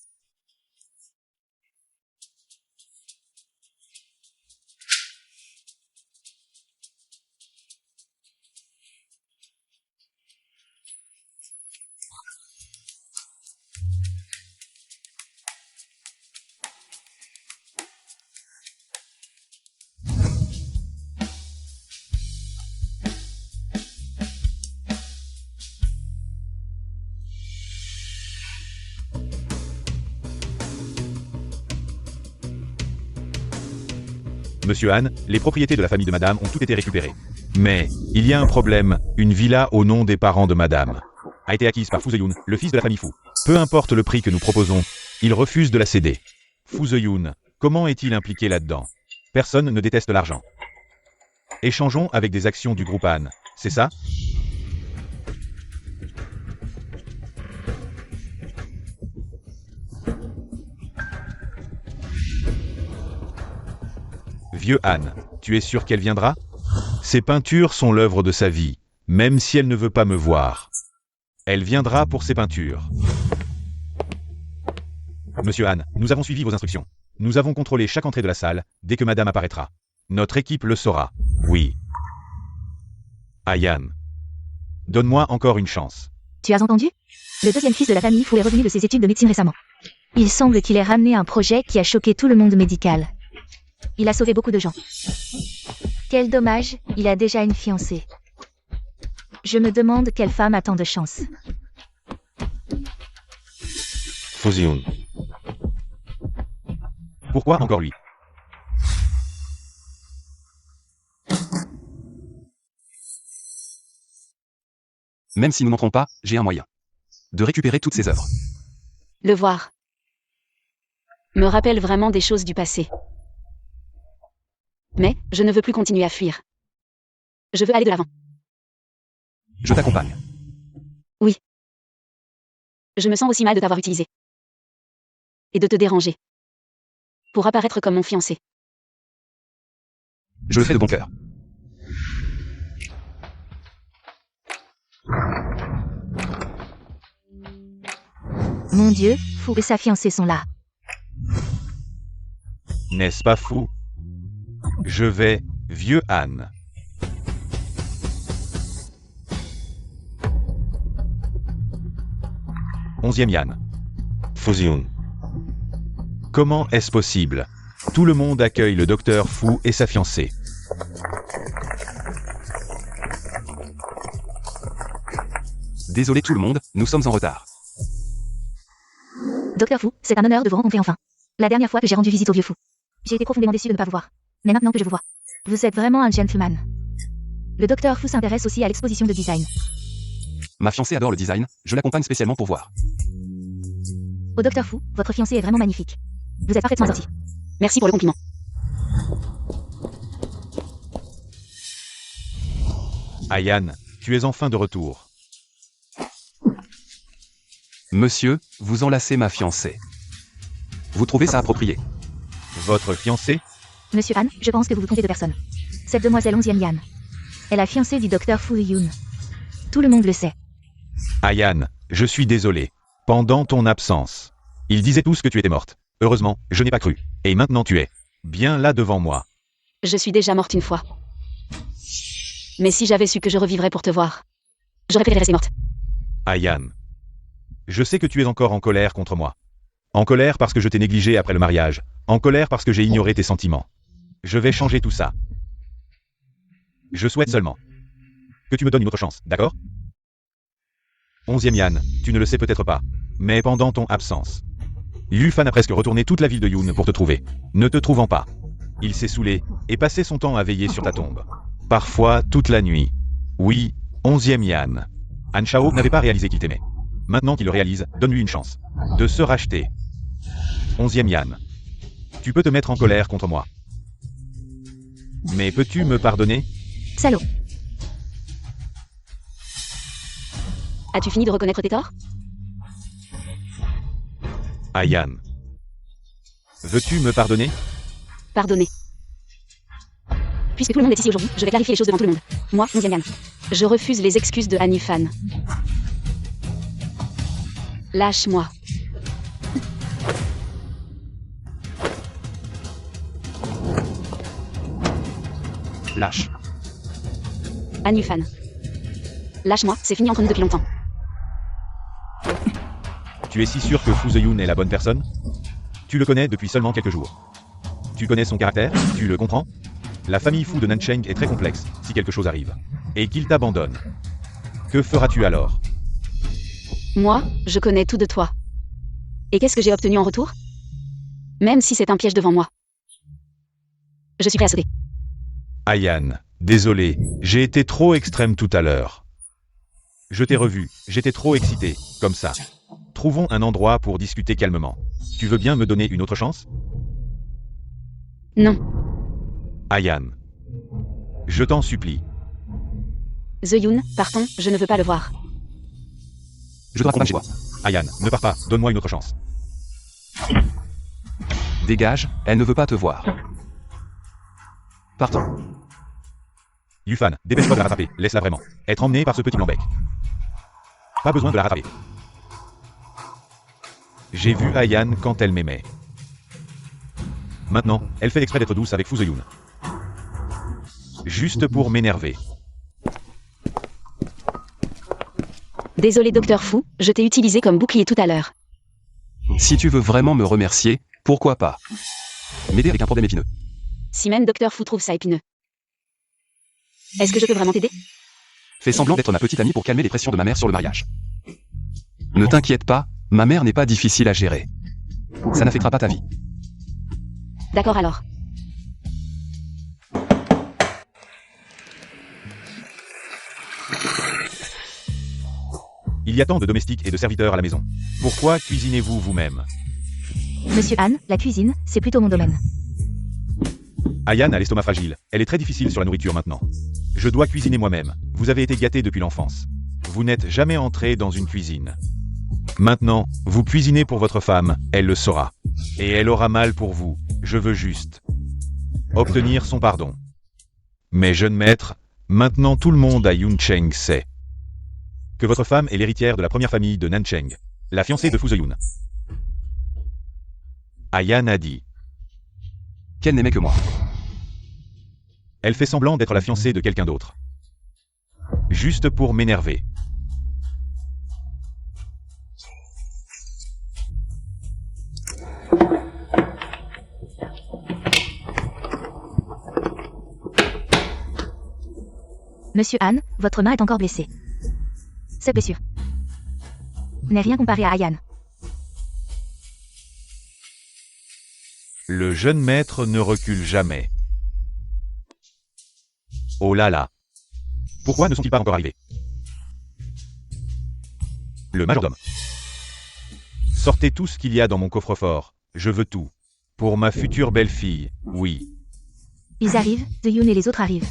Monsieur Han, les propriétés de la famille de madame ont toutes été récupérées. Mais, il y a un problème, une villa au nom des parents de madame a été acquise par Fu Zeyun, le fils de la famille Fu. Peu importe le prix que nous proposons, il refuse de la céder. Fu Zeyun, comment est-il impliqué là-dedans? Personne ne déteste l'argent. Échangeons avec des actions du groupe Han, c'est ça? Vieux Han, tu es sûr qu'elle viendra? Ces peintures sont l'œuvre de sa vie, même si elle ne veut pas me voir. Elle viendra pour ses peintures. Monsieur Han, nous avons suivi vos instructions. Nous avons contrôlé chaque entrée de la salle, dès que madame apparaîtra. Notre équipe le saura. Oui. Ayan. Donne-moi encore une chance. Tu as entendu? Le deuxième fils de la famille Fu est revenu de ses études de médecine récemment. Il semble qu'il ait ramené un projet qui a choqué tout le monde médical. Il a sauvé beaucoup de gens. Quel dommage, il a déjà une fiancée. Je me demande quelle femme a tant de chance. Fu Zeyun. Pourquoi encore lui? Même si nous n'entrons pas, j'ai un moyen. De récupérer toutes ces œuvres. Le voir me rappelle vraiment des choses du passé. Mais, je ne veux plus continuer à fuir. Je veux aller de l'avant. Je t'accompagne. Je me sens aussi mal de t'avoir utilisé. Et de te déranger. Pour apparaître comme mon fiancé. Je le fais de bon cœur. Mon Dieu, Fu et sa fiancée sont là. N'est-ce pas fou? Je vais, vieux Han. Onzième Yan. Fu Zeyun. Comment est-ce possible? Tout le monde accueille le docteur Fu et sa fiancée. Désolé tout le monde, nous sommes en retard. Docteur Fu, c'est un honneur de vous rencontrer enfin. La dernière fois que j'ai rendu visite au vieux Fu, j'ai été profondément déçue de ne pas vous voir. Mais maintenant que je vous vois, vous êtes vraiment un gentleman. Le docteur Fu s'intéresse aussi à l'exposition de design. Ma fiancée adore le design, je l'accompagne spécialement pour voir. Au docteur Fu, votre fiancée est vraiment magnifique. Vous êtes parfaitement sorti. Merci pour le compliment. Ayan, tu es enfin de retour. Monsieur, vous enlacez ma fiancée. Vous trouvez ça approprié? Votre fiancée? Monsieur Han, je pense que vous vous trompez de personne. Cette demoiselle 11e Yan est la fiancée du docteur Fu Yun. Tout le monde le sait. Ayan, je suis désolé. Pendant ton absence, ils disaient tous que tu étais morte. Heureusement, je n'ai pas cru. Et maintenant tu es bien là devant moi. Je suis déjà morte une fois. Mais si j'avais su que je revivrais pour te voir, j'aurais préféré rester morte. Ayan, je sais que tu es encore en colère contre moi. En colère parce que je t'ai négligé après le mariage. En colère parce que j'ai ignoré tes sentiments. Je vais changer tout ça. Je souhaite seulement que tu me donnes une autre chance, d'accord? 11e Yan, tu ne le sais peut-être pas, mais pendant ton absence, Liu Fan a presque retourné toute la ville de Yun pour te trouver. Ne te trouvant pas, il s'est saoulé et passé son temps à veiller sur ta tombe. Parfois toute la nuit. Oui, 11e Yan. Han Shao n'avait pas réalisé qu'il t'aimait. Maintenant qu'il le réalise, donne-lui une chance de se racheter. 11e Yan. Tu peux te mettre en colère contre moi. Mais peux-tu me pardonner? Salaud. As-tu fini de reconnaître tes torts? Ayan. Veux-tu me pardonner? Pardonnez. Puisque tout le monde est ici aujourd'hui, je vais clarifier les choses devant tout le monde. Moi, 11e Yan. Je refuse les excuses de Hanni Fan. Lâche-moi. Lâche. Hanni Fan. Lâche-moi, c'est fini entre nous depuis longtemps. Tu es si sûr que Fu Zeyun est la bonne personne? Tu le connais depuis seulement quelques jours. Tu connais son caractère? Tu le comprends? La famille Fu de Nancheng est très complexe, si quelque chose arrive. Et qu'il t'abandonne. Que feras-tu alors? Moi, je connais tout de toi. Et qu'est-ce que j'ai obtenu en retour? Même si c'est un piège devant moi. Je suis prêt à sauter. Ayane, désolé, j'ai été trop extrême tout à l'heure. Je t'ai revu, j'étais trop excité, comme ça. Trouvons un endroit pour discuter calmement. Tu veux bien me donner une autre chance? Non. Ayane. Je t'en supplie. The-Yoon, partons, je ne veux pas le voir. Je te raccompagne chez toi. Ayane, ne pars pas, donne-moi une autre chance. Dégage, elle ne veut pas te voir. Partons. Yufan, dépêche-toi de la rattraper, laisse-la vraiment. Être emmenée par ce petit blanc-bec. Pas besoin de la rattraper. J'ai vu Ayane quand elle m'aimait. Maintenant, elle fait exprès d'être douce avec Fu The-Yoon. Juste pour m'énerver. Désolé Docteur Fu, je t'ai utilisé comme bouclier tout à l'heure. Si tu veux vraiment me remercier, pourquoi pas? M'aider avec un problème épineux. Si même Docteur Fu trouve ça épineux. Est-ce que je peux vraiment t'aider? Fais semblant d'être ma petite amie pour calmer les pressions de ma mère sur le mariage. Ne t'inquiète pas, ma mère n'est pas difficile à gérer. Ça n'affectera pas ta vie. D'accord alors. Il y a tant de domestiques et de serviteurs à la maison. Pourquoi cuisinez-vous vous-même? Monsieur Han, la cuisine, c'est plutôt mon domaine. Ayane a l'estomac fragile. Elle est très difficile sur la nourriture maintenant. Je dois cuisiner moi-même. Vous avez été gâté depuis l'enfance. Vous n'êtes jamais entré dans une cuisine. Maintenant, vous cuisinez pour votre femme, elle le saura. Et elle aura mal pour vous. Je veux juste obtenir son pardon. Mais jeune maître, maintenant tout le monde à Yuncheng sait que votre femme est l'héritière de la première famille de Nancheng, la fiancée de Fu The-Yoon. Ayane a dit. Qu'elle n'aimait que moi. Elle fait semblant d'être la fiancée de quelqu'un d'autre. Juste pour m'énerver. Monsieur Han, votre main est encore blessée. Cette blessure n'est rien comparé à Ayane. Le jeune maître ne recule jamais. Oh là là. Pourquoi ne sont-ils pas encore arrivés? Le majordome. Sortez tout ce qu'il y a dans mon coffre-fort. Je veux tout. Pour ma future belle-fille, oui. Ils arrivent, The-Yoon et les autres arrivent.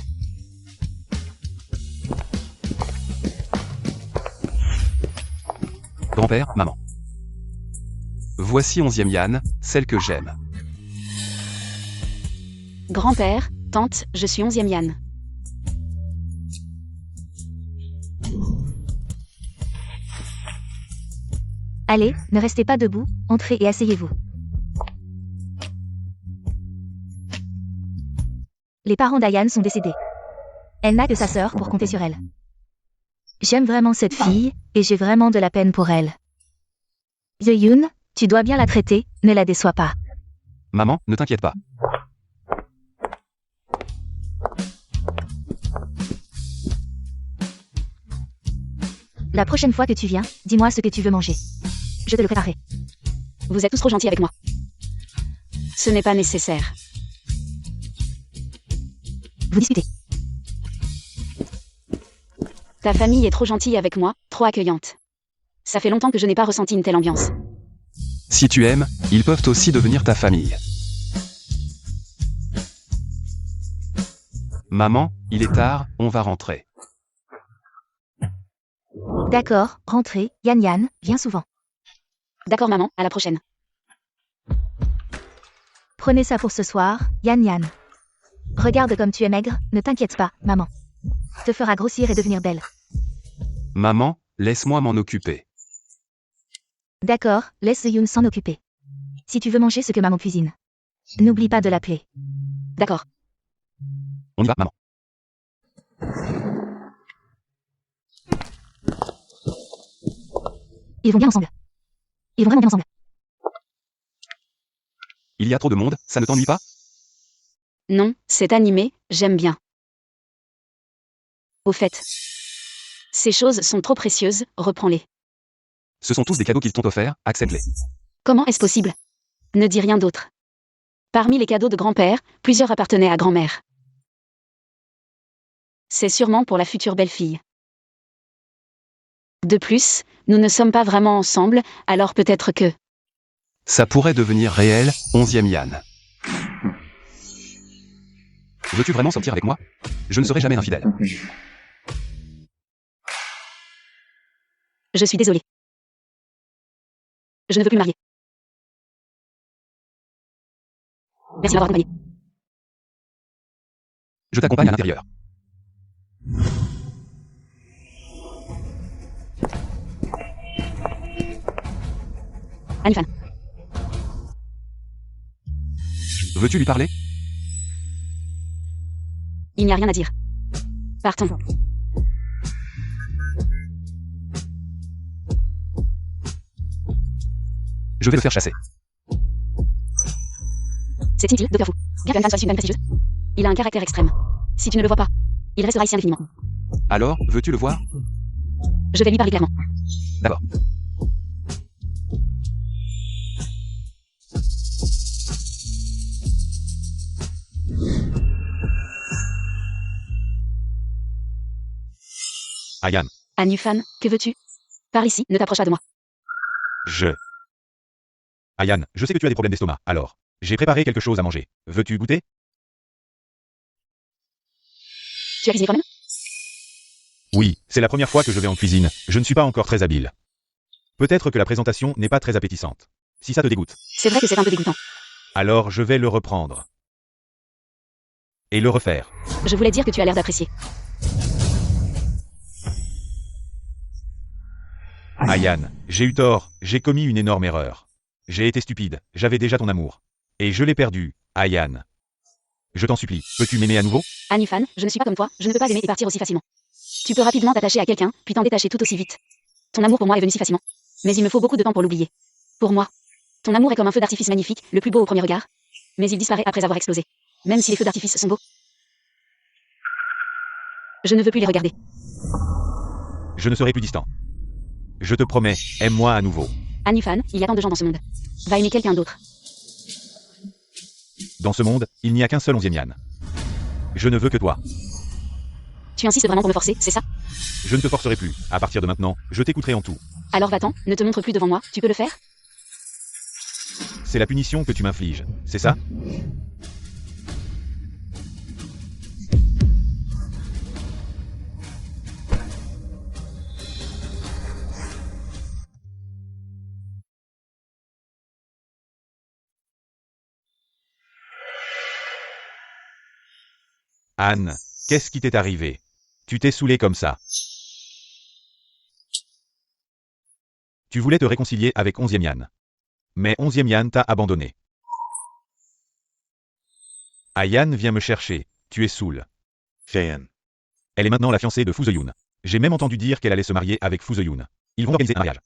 Grand-père, maman. Voici 11e Yan, celle que j'aime. Grand-père, tante, je suis 11e Yan. Allez, ne restez pas debout, entrez et asseyez-vous. Les parents d'Ayane sont décédés. Elle n'a que sa sœur pour compter sur elle. J'aime vraiment cette fille, et j'ai vraiment de la peine pour elle. The-Yoon, tu dois bien la traiter, ne la déçois pas. Maman, ne t'inquiète pas. La prochaine fois que tu viens, dis-moi ce que tu veux manger. Je te le préparerai. Vous êtes tous trop gentils avec moi. Ce n'est pas nécessaire. Vous discutez. Ta famille est trop gentille avec moi, trop accueillante. Ça fait longtemps que je n'ai pas ressenti une telle ambiance. Si tu aimes, ils peuvent aussi devenir ta famille. Maman, il est tard, on va rentrer. D'accord, rentrez, Yan, viens souvent. D'accord maman, à la prochaine. Prenez ça pour ce soir, Yan. Regarde comme tu es maigre, ne t'inquiète pas, maman. Te fera grossir et devenir belle. Maman, laisse-moi m'en occuper. D'accord, laisse The-Yoon s'en occuper. Si tu veux manger ce que maman cuisine, n'oublie pas de l'appeler. D'accord. On y va, maman. Ils vont bien ensemble. Ils vont vraiment bien ensemble. Il y a trop de monde, ça ne t'ennuie pas? Non, c'est animé, j'aime bien. Au fait, ces choses sont trop précieuses, reprends-les. Ce sont tous des cadeaux qu'ils t'ont offerts, accepte-les. Comment est-ce possible? Ne dis rien d'autre. Parmi les cadeaux de grand-père, plusieurs appartenaient à grand-mère. C'est sûrement pour la future belle-fille. De plus, nous ne sommes pas vraiment ensemble, alors peut-être que... Ça pourrait devenir réel, 11e Yann. Veux-tu vraiment sortir avec moi? Je ne serai jamais infidèle. Je suis désolée. Je ne veux plus me marier. Merci de m'avoir accompagné. Je t'accompagne à l'intérieur. Anufan, Veux-tu lui parler? il n'y a rien à dire. Partons. Je vais le faire chasser. C'est inutile, Docteur Fu. Bien que Anufan soit une femme prestigieuse, il a un caractère extrême. Si tu ne le vois pas, il restera ici indéfiniment. Alors, veux-tu le voir? Je vais lui parler clairement. D'accord. Ayan, Anufan, que veux-tu? Par ici, ne t'approche pas de moi. Ayan, je sais que tu as des problèmes d'estomac, alors. J'ai préparé quelque chose à manger. Veux-tu goûter? Tu as cuisiné toi-même? Oui, c'est la première fois que je vais en cuisine. Je ne suis pas encore très habile. Peut-être que la présentation n'est pas très appétissante. Si ça te dégoûte. C'est vrai que c'est un peu dégoûtant. Alors je vais le reprendre. Et le refaire. Je voulais dire que tu as l'air d'apprécier. Ayan, j'ai eu tort, j'ai commis une énorme erreur. J'ai été stupide, j'avais déjà ton amour. Et je l'ai perdu, Ayan. Je t'en supplie, peux-tu m'aimer à nouveau? Anufan, je ne suis pas comme toi, je ne peux pas aimer et partir aussi facilement. Tu peux rapidement t'attacher à quelqu'un, puis t'en détacher tout aussi vite. Ton amour pour moi est venu si facilement. Mais il me faut beaucoup de temps pour l'oublier. Pour moi, ton amour est comme un feu d'artifice magnifique, le plus beau au premier regard. Mais il disparaît après avoir explosé. Même si les feux d'artifice sont beaux. Je ne veux plus les regarder. Je ne serai plus distant. Je te promets, aime-moi à nouveau. Anufan, il y a tant de gens dans ce monde. Va aimer quelqu'un d'autre. Dans ce monde, il n'y a qu'un seul 11e Yann. Je ne veux que toi. Tu insistes vraiment pour me forcer, c'est ça? Je ne te forcerai plus. À partir de maintenant, je t'écouterai en tout. Alors va-t'en, ne te montre plus devant moi, tu peux le faire? C'est la punition que tu m'infliges, c'est ça? Anne, qu'est-ce qui t'est arrivé? Tu t'es saoulé comme ça. Tu voulais te réconcilier avec 11e Yann. Mais 11e Yann t'a abandonné. Ayan vient me chercher, tu es saoul. Elle est maintenant la fiancée de Fu Zeyun. J'ai même entendu dire qu'elle allait se marier avec Fu Zeyun. Ils vont organiser un mariage.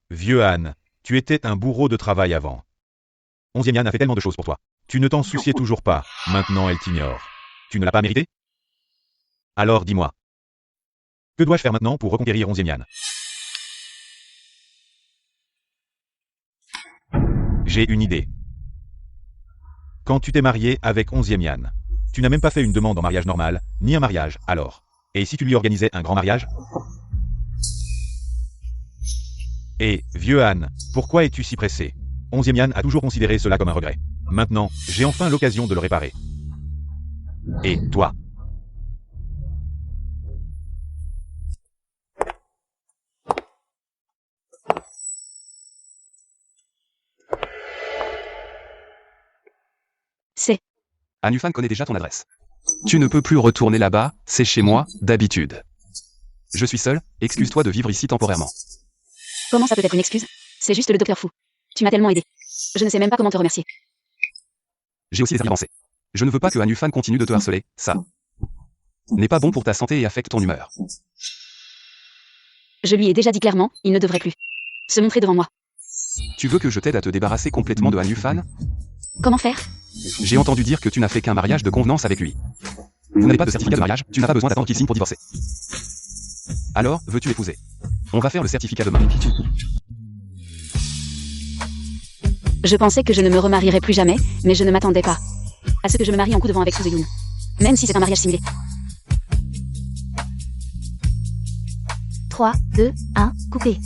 Vieux Anne, tu étais un bourreau de travail avant. 11e Yann a fait tellement de choses pour toi. Tu ne t'en souciais toujours pas, maintenant elle t'ignore. Tu ne l'as pas mérité? Alors dis-moi. Que dois-je faire maintenant pour reconquérir 11e Yann? J'ai une idée. Quand tu t'es marié avec 11e Yann, tu n'as même pas fait une demande en mariage normal, ni un mariage, alors. Et si tu lui organisais un grand mariage? Et, vieux Anne, pourquoi es-tu si pressé? 11e Yann a toujours considéré cela comme un regret. Maintenant, j'ai enfin l'occasion de le réparer. Et, toi? C'est... Anufan connaît déjà ton adresse. Tu ne peux plus retourner là-bas, c'est chez moi, d'habitude. Je suis seul, excuse-toi de vivre ici temporairement. Comment ça peut être une excuse? C'est juste le docteur Fu. Tu m'as tellement aidé. Je ne sais même pas comment te remercier. J'ai aussi des arrière-pensées. Je ne veux pas que Anufan continue de te harceler, ça n'est pas bon pour ta santé et affecte ton humeur. Je lui ai déjà dit clairement, il ne devrait plus se montrer devant moi. Tu veux que je t'aide à te débarrasser complètement de Anufan? Comment faire? J'ai entendu dire que tu n'as fait qu'un mariage de convenance avec lui. Vous n'avez pas de certificat de mariage, tu n'as pas besoin d'attendre qu'il signe pour divorcer. Alors, veux-tu l'épouser? On va faire le certificat demain. Je pensais que je ne me remarierais plus jamais, mais je ne m'attendais pas à ce que je me marie en coup de vent avec Fu Yoon. Même si c'est un mariage simulé. 3, 2, 1, coupé.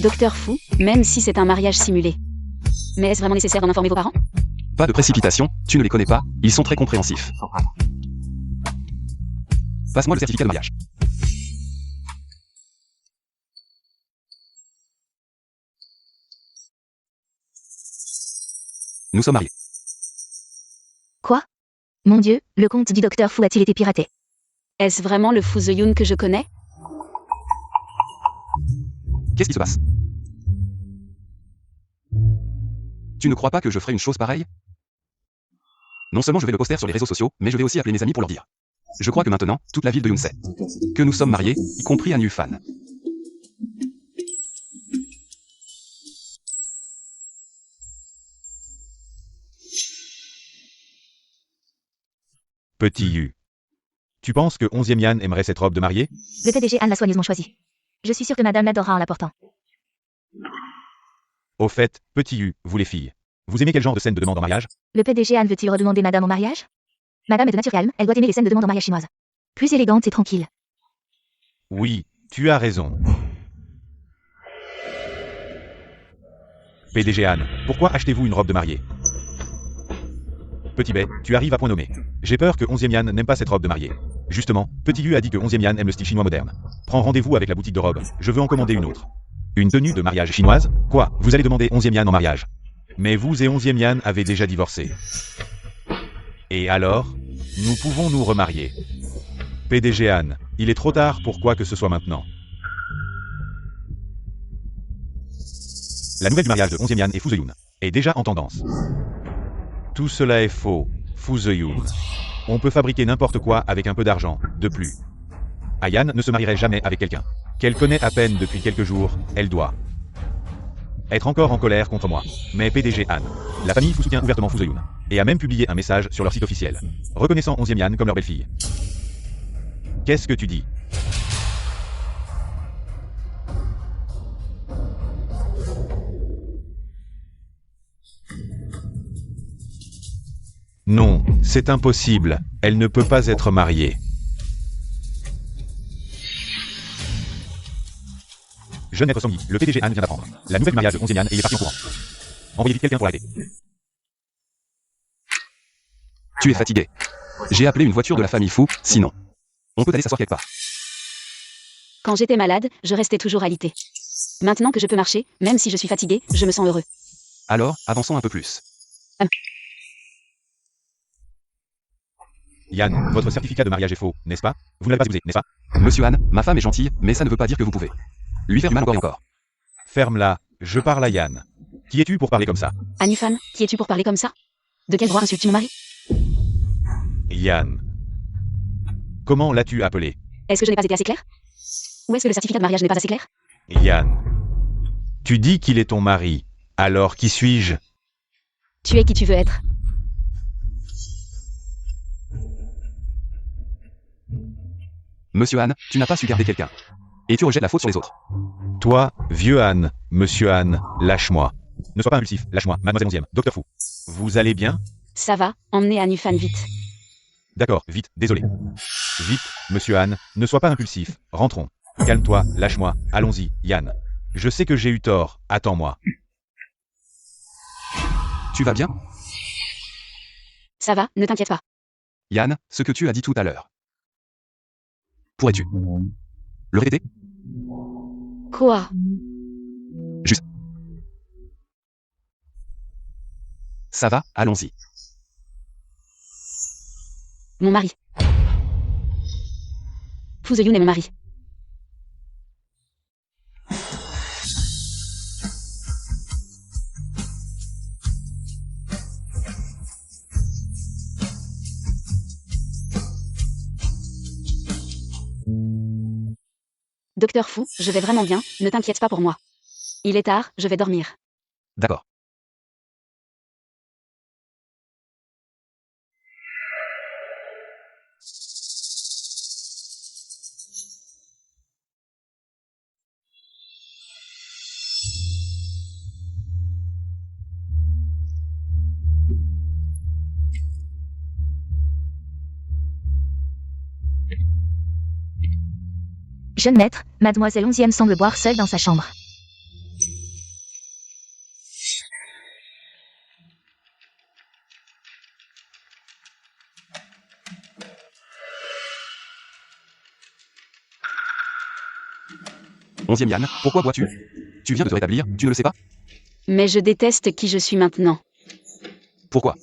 Docteur Fu, même si c'est un mariage simulé. Mais est-ce vraiment nécessaire d'en informer vos parents? Pas de précipitation, tu ne les connais pas, ils sont très compréhensifs. Passe-moi le certificat de mariage. Nous sommes mariés. Quoi? Mon Dieu, le compte du docteur Fu a-t-il été piraté? Est-ce vraiment le Fu Yoon que je connais? Qu'est-ce qui se passe? Tu ne crois pas que je ferai une chose pareille? Non seulement je vais le poster sur les réseaux sociaux, mais je vais aussi appeler mes amis pour leur dire. Je crois que maintenant, toute la ville de Yoon sait que nous sommes mariés, y compris un fan. Petit Yu. Tu penses que 11e Yan aimerait cette robe de mariée? Le PDG Anne l'a soigneusement choisi. Je suis sûre que madame l'adorera en la portant. Au fait, petit Yu, vous les filles. Vous aimez quel genre de scène de demande en mariage? Le PDG Anne veut-il redemander madame en mariage? Madame est de nature calme, elle doit aimer les scènes de demande en mariage chinoise. Plus élégante et tranquille. Oui, tu as raison. PDG Anne, pourquoi achetez-vous une robe de mariée? Petit Bay, tu arrives à point nommé. J'ai peur que 11e Yan n'aime pas cette robe de mariée. Justement, Petit Yu a dit que 11e Yan aime le style chinois moderne. Prends rendez-vous avec la boutique de robes, je veux en commander une autre. Une tenue de mariage chinoise? Quoi? Vous allez demander 11e Yan en mariage? Mais vous et 11e Yan avez déjà divorcé. Et alors? Nous pouvons nous remarier. PDG Anne, il est trop tard pour quoi que ce soit maintenant. La nouvelle du mariage de 11e Yan et Fu Yoon est déjà en tendance. Tout cela est faux, Fu Yoon. On peut fabriquer n'importe quoi avec un peu d'argent, de plus. Ayan ne se marierait jamais avec quelqu'un qu'elle connaît à peine depuis quelques jours, elle doit être encore en colère contre moi. Mais PDG Anne, la famille Fu soutient ouvertement Fu Yoon, et a même publié un message sur leur site officiel, reconnaissant 11e Yan comme leur belle-fille. Qu'est-ce que tu dis? Non, c'est impossible, elle ne peut pas être mariée. Jeune maître Songyi, le PDG Anne vient d'apprendre la nouvelle du mariage de 11e Yan et il est parti en courant. Envoyez vite quelqu'un pour l'arrêter. Tu es fatigué. J'ai appelé une voiture de la famille Fu, sinon. On peut aller s'asseoir quelque part. Quand j'étais malade, je restais toujours alité. Maintenant que je peux marcher, même si je suis fatiguée, je me sens heureux. Alors, avançons un peu plus. Yan, votre certificat de mariage est faux, n'est-ce pas? Vous ne l'avez pas épousé, n'est-ce pas? Monsieur Han, ma femme est gentille, mais ça ne veut pas dire que vous pouvez lui faire du mal encore et encore. Ferme-la, je parle à Yan. Qui es-tu pour parler comme ça? Anufan, qui es-tu pour parler comme ça? De quel droit insultes-tu mon mari? Yan. Comment l'as-tu appelé? Est-ce que je n'ai pas été assez clair? Ou est-ce que le certificat de mariage n'est pas assez clair? Yan. Tu dis qu'il est ton mari. Alors qui suis-je? Tu es qui tu veux être. Monsieur Han, tu n'as pas su garder quelqu'un. Et tu rejettes la faute sur les autres. Toi, vieux Han, monsieur Han, lâche-moi. Ne sois pas impulsif, lâche-moi, mademoiselle 11e, docteur Fu. Vous allez bien? Ça va, emmenez Anufan vite. D'accord, vite, désolé. Vite, monsieur Han, ne sois pas impulsif, rentrons. Calme-toi, lâche-moi, allons-y, Yan. Je sais que j'ai eu tort, attends-moi. Tu vas bien? Ça va, ne t'inquiète pas. Yann, ce que tu as dit tout à l'heure. Pourrais-tu le répéter? Quoi? Juste. Ça va, allons-y. Mon mari. Fu Yoon est mon mari. Docteur Fu, je vais vraiment bien, ne t'inquiète pas pour moi. Il est tard, je vais dormir. D'accord. Jeune maître, mademoiselle 11e semble boire seule dans sa chambre. Onzième Yann, pourquoi bois-tu? Tu viens de te rétablir, tu ne le sais pas? Mais je déteste qui je suis maintenant. Pourquoi?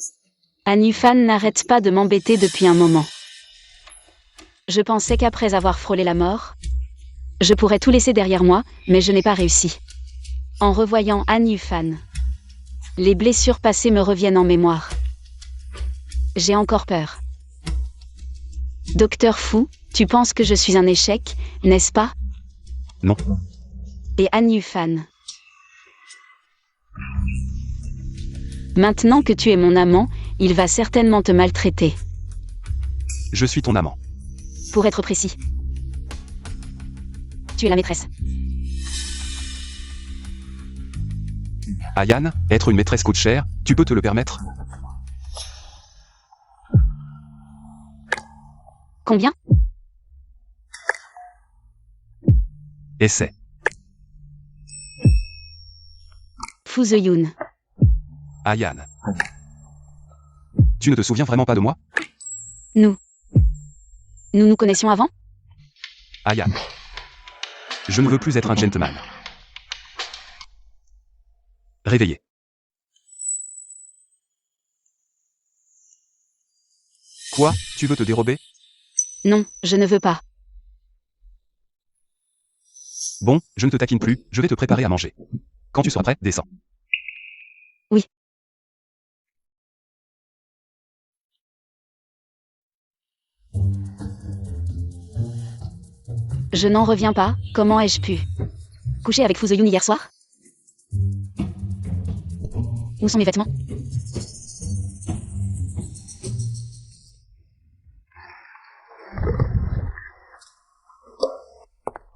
Anufan n'arrête pas de m'embêter depuis un moment. Je pensais qu'après avoir frôlé la mort, je pourrais tout laisser derrière moi, mais je n'ai pas réussi. En revoyant Anufan, les blessures passées me reviennent en mémoire. J'ai encore peur. Docteur Fou, tu penses que je suis un échec, n'est-ce pas? Non. Et Anufan. Maintenant que tu es mon amant, il va certainement te maltraiter. Je suis ton amant. Pour être précis. Tu es la maîtresse. Ah Yann, être une maîtresse coûte cher, tu peux te le permettre? Combien? Essaie. Fu The Yoon. Ah Yann. Tu ne te souviens vraiment pas de moi? Nous nous connaissions avant? Ah Yann. Je ne veux plus être un gentleman. Réveillé. Quoi? Tu veux te dérober? Non, je ne veux pas. Bon, je ne te taquine plus, je vais te préparer à manger. Quand tu seras prêt, descends. Oui. Je n'en reviens pas, comment ai-je pu coucher avec Fu The Yoon hier soir? Où sont mes vêtements?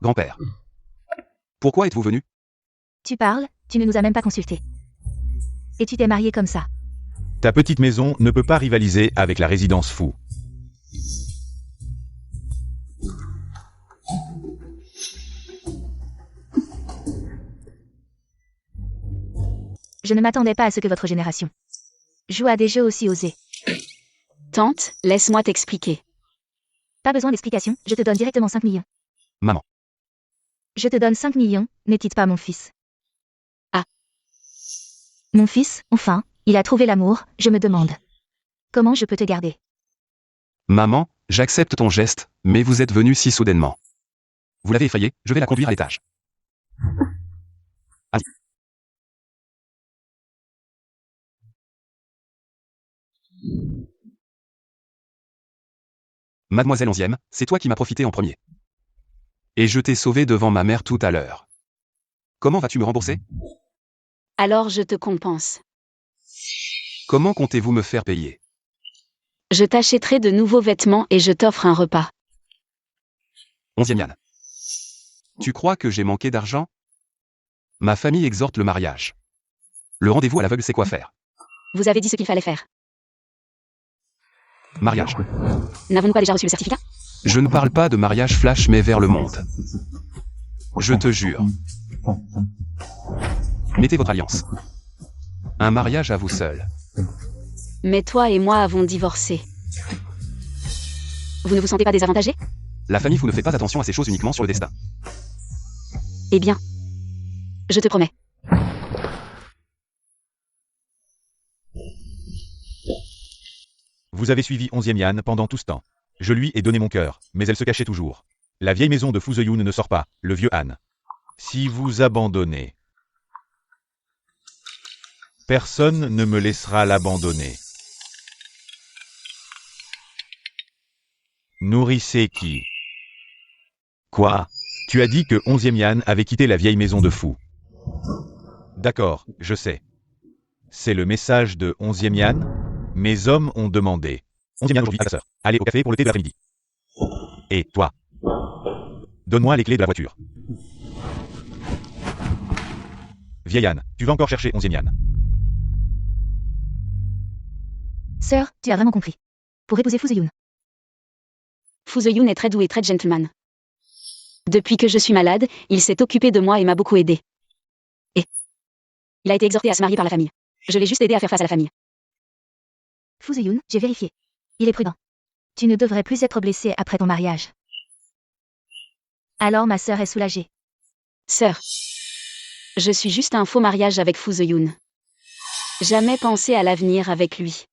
Grand-père. Pourquoi êtes-vous venu? Tu parles, tu ne nous as même pas consultés. Et tu t'es marié comme ça. Ta petite maison ne peut pas rivaliser avec la résidence Fou. Je ne m'attendais pas à ce que votre génération joue à des jeux aussi osés. Tante, laisse-moi t'expliquer. Pas besoin d'explication, je te donne directement 5 millions. Maman. Je te donne 5 millions, ne quitte pas mon fils. Ah. Mon fils, enfin, il a trouvé l'amour, je me demande. Comment je peux te garder? Maman, j'accepte ton geste, mais vous êtes venu si soudainement. Vous l'avez effrayée, je vais la conduire à l'étage. Allez. Mademoiselle 11e, c'est toi qui m'as profité en premier. Et je t'ai sauvé devant ma mère tout à l'heure. Comment vas-tu me rembourser? Alors je te compense. Comment comptez-vous me faire payer? Je t'achèterai de nouveaux vêtements et je t'offre un repas. 11e Yann. Tu crois que j'ai manqué d'argent? Ma famille exhorte le mariage. Le rendez-vous à l'aveugle, c'est quoi faire? Vous avez dit ce qu'il fallait faire. Mariage. N'avons-nous pas déjà reçu le certificat? Je ne parle pas de mariage flash mais vers le monde. Je te jure. Mettez votre alliance. Un mariage à vous seul. Mais toi et moi avons divorcé. Vous ne vous sentez pas désavantagé? La famille, vous ne faites pas attention à ces choses uniquement sur le destin. Eh bien. Je te promets. Vous avez suivi 11e Yann pendant tout ce temps. Je lui ai donné mon cœur, mais elle se cachait toujours. La vieille maison de Fu The Yoon ne sort pas, le vieux Han. Si vous abandonnez, personne ne me laissera l'abandonner. Nourrissez qui? Quoi? Tu as dit que 11e Yann avait quitté la vieille maison de Fou. D'accord, je sais. C'est le message de 11e Yann? Mes hommes ont demandé. 11e Yann aujourd'hui à ta sœur. Allez au café pour le thé de l'après-midi. Et toi? Donne-moi les clés de la voiture. Vieille Yann, tu vas encore chercher 11e Yann. Sœur, tu as vraiment compris. Pour épouser Fu The Yoon. Fu The Yoon est très doux et très gentleman. Depuis que je suis malade, il s'est occupé de moi et m'a beaucoup aidé. Et il a été exhorté à se marier par la famille. Je l'ai juste aidé à faire face à la famille. Fu Ziyun, j'ai vérifié. Il est prudent. Tu ne devrais plus être blessé après ton mariage. Alors ma sœur est soulagée. Sœur, je suis juste un faux mariage avec Fu Ziyun. Jamais pensé à l'avenir avec lui.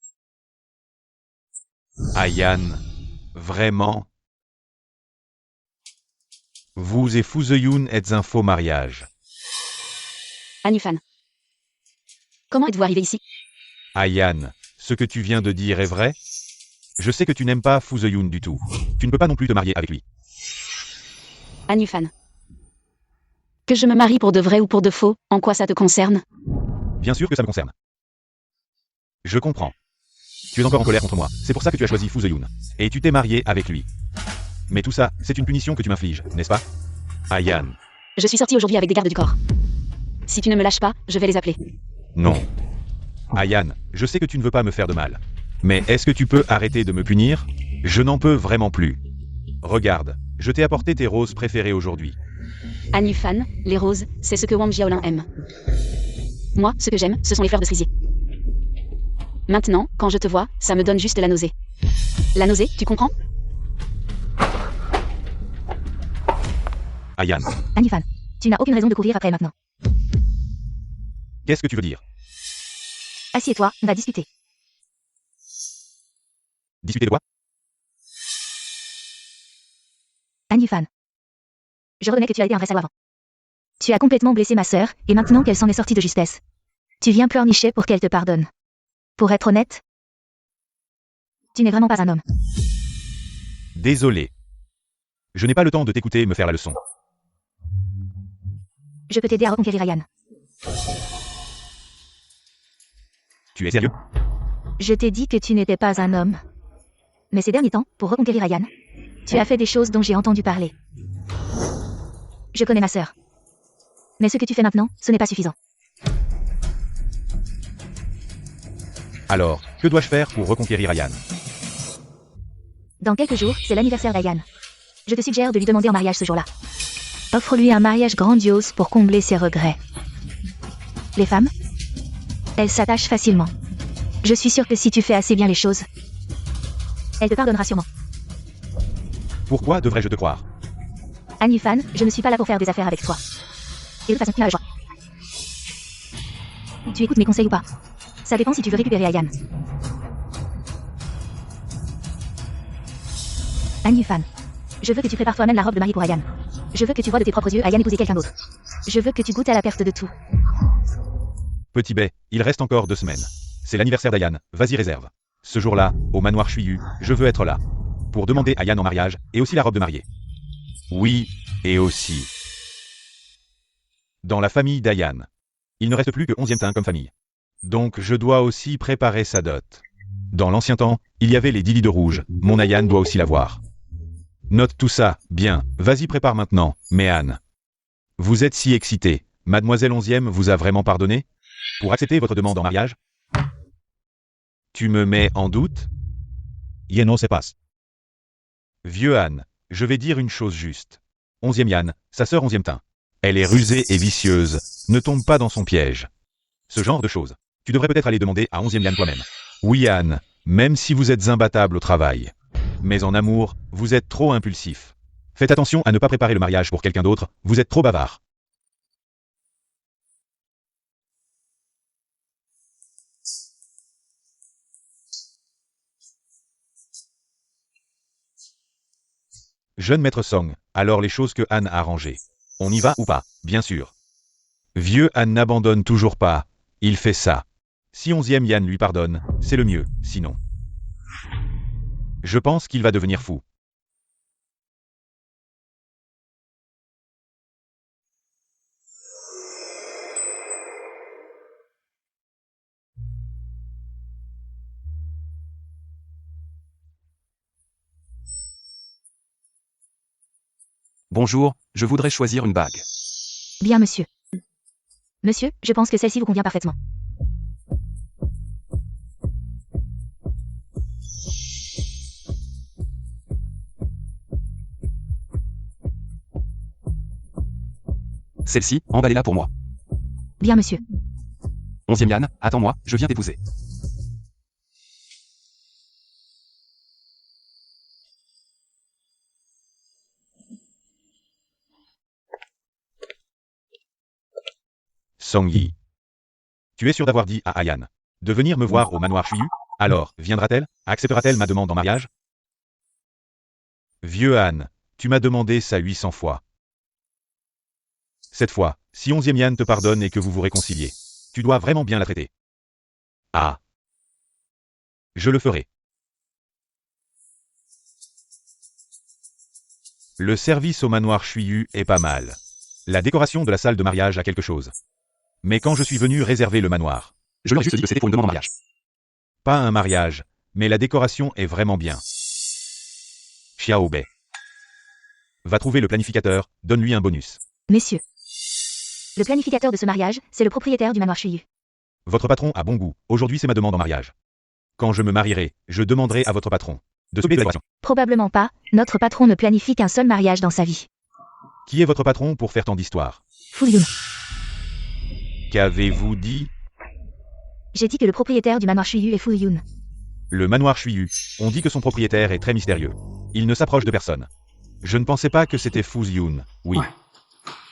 Ayan, vraiment? Vous et Fu Ziyun êtes un faux mariage. Anufan. Comment êtes-vous arrivé ici? Ayan, ce que tu viens de dire est vrai? Je sais que tu n'aimes pas Fu Ziyun du tout. Tu ne peux pas non plus te marier avec lui. Anufan. Que je me marie pour de vrai ou pour de faux, en quoi ça te concerne? Bien sûr que ça me concerne. Je comprends. Tu es encore en colère contre moi, c'est pour ça que tu as choisi Fu Ziyun. Et tu t'es marié avec lui. Mais tout ça, c'est une punition que tu m'infliges, n'est-ce pas? Ayan. Je suis sortie aujourd'hui avec des gardes du corps. Si tu ne me lâches pas, je vais les appeler. Non. Ayan, je sais que tu ne veux pas me faire de mal. Mais est-ce que tu peux arrêter de me punir? Je n'en peux vraiment plus. Regarde, je t'ai apporté tes roses préférées aujourd'hui. Anufan, les roses, c'est ce que Wang Jiaolin aime. Moi, ce que j'aime, ce sont les fleurs de cerisier. Maintenant, quand je te vois, ça me donne juste la nausée. La nausée, tu comprends? Ayan, Anufan, tu n'as aucune raison de courir après elle maintenant. qu'est-ce que tu veux dire? Assieds-toi, on va discuter. Discuter de quoi? Anufan. Je reconnais que tu as été un vrai salaud avant. Tu as complètement blessé ma sœur, et maintenant qu'elle s'en est sortie de justesse, tu viens pleurnicher pour qu'elle te pardonne. Pour être honnête, tu n'es vraiment pas un homme. Désolé. Je n'ai pas le temps de t'écouter et me faire la leçon. Je peux t'aider à reconquérir Ayan. Tu es sérieux? Je t'ai dit que tu n'étais pas un homme. Mais ces derniers temps, pour reconquérir Ayan, tu as fait des choses dont j'ai entendu parler. Je connais ma sœur. Mais ce que tu fais maintenant, ce n'est pas suffisant. Alors, que dois-je faire pour reconquérir Ayan? Dans quelques jours, c'est l'anniversaire d'Ayan. Je te suggère de lui demander en mariage ce jour-là. Offre-lui un mariage grandiose pour combler ses regrets. Les femmes, elles s'attachent facilement. Je suis sûre que si tu fais assez bien les choses, elle te pardonnera sûrement. Pourquoi devrais-je te croire? Anufan, je ne suis pas là pour faire des affaires avec toi. Et de toute façon, tu as le choix. Tu écoutes mes conseils ou pas? Ça dépend si tu veux récupérer Ayan. Anufan, je veux que tu prépares toi-même la robe de mariée pour Ayan. Je veux que tu vois de tes propres yeux Ayan épouser quelqu'un d'autre. Je veux que tu goûtes à la perte de tout. Petit Bay, il reste encore 2 semaines. C'est l'anniversaire d'Ayan, vas-y réserve. Ce jour-là, au manoir Chuyu, je veux être là. Pour demander Ayan en mariage, et aussi la robe de mariée. Oui, et aussi. Dans la famille d'Ayan. Il ne reste plus que 11e teint comme famille. Donc je dois aussi préparer sa dot. Dans l'ancien temps, il y avait les 10 lits de rouge, mon Ayan doit aussi l'avoir. Note tout ça, bien, vas-y prépare maintenant, Méane. Vous êtes si excité, mademoiselle 11e vous a vraiment pardonné? Pour accepter votre demande en mariage? Tu me mets en doute? Yeno se passe. Vieux Anne, je vais dire une chose juste. 11e Yann, sa sœur 11e teint. Elle est rusée et vicieuse, ne tombe pas dans son piège. Ce genre de choses. Tu devrais peut-être aller demander à 11e Yann toi-même. Oui Anne, même si vous êtes imbattable au travail. Mais en amour, vous êtes trop impulsif. Faites attention à ne pas préparer le mariage pour quelqu'un d'autre, vous êtes trop bavard. Jeune maître Song, alors les choses que Anne a arrangées. On y va ou pas? Bien sûr. Vieux Anne n'abandonne toujours pas, il fait ça. Si 11e Yann lui pardonne, c'est le mieux, sinon. Je pense qu'il va devenir fou. Bonjour, je voudrais choisir une bague. Bien, monsieur. Monsieur, je pense que celle-ci vous convient parfaitement. Celle-ci, emballez-la pour moi. Bien, monsieur. 11e Yann, attends-moi, je viens t'épouser. Song Yi. Tu es sûr d'avoir dit à Ayan de venir me voir au manoir Shuyu? Alors, viendra-t-elle? Acceptera-t-elle ma demande en mariage? Vieux Han, tu m'as demandé ça 800 fois. Cette fois, si 11e Yann te pardonne et que vous vous réconciliez, tu dois vraiment bien la traiter. Ah. Je le ferai. Le service au manoir Shuyu est pas mal. La décoration de la salle de mariage a quelque chose. Mais quand je suis venu réserver le manoir, Je leur ai juste dit que c'était pour une demande en mariage. pas un mariage, mais la décoration est vraiment bien. Xiao Bei. Va trouver le planificateur, donne-lui un bonus. Messieurs. Le planificateur de ce mariage, c'est le propriétaire du manoir Shuyu. Votre patron a bon goût, aujourd'hui c'est ma demande en mariage. Quand je me marierai, je demanderai à votre patron de s'occuper de la décoration. Probablement pas, notre patron ne planifie qu'un seul mariage dans sa vie. Qui est votre patron pour faire tant d'histoires? Fu Yun. Qu'avez-vous dit? J'ai dit que le propriétaire du manoir Shuyu est Fu Yun. Le manoir Shuyu, on dit que son propriétaire est très mystérieux. Il ne s'approche de personne. Je ne pensais pas que c'était Fu Yun. Oui.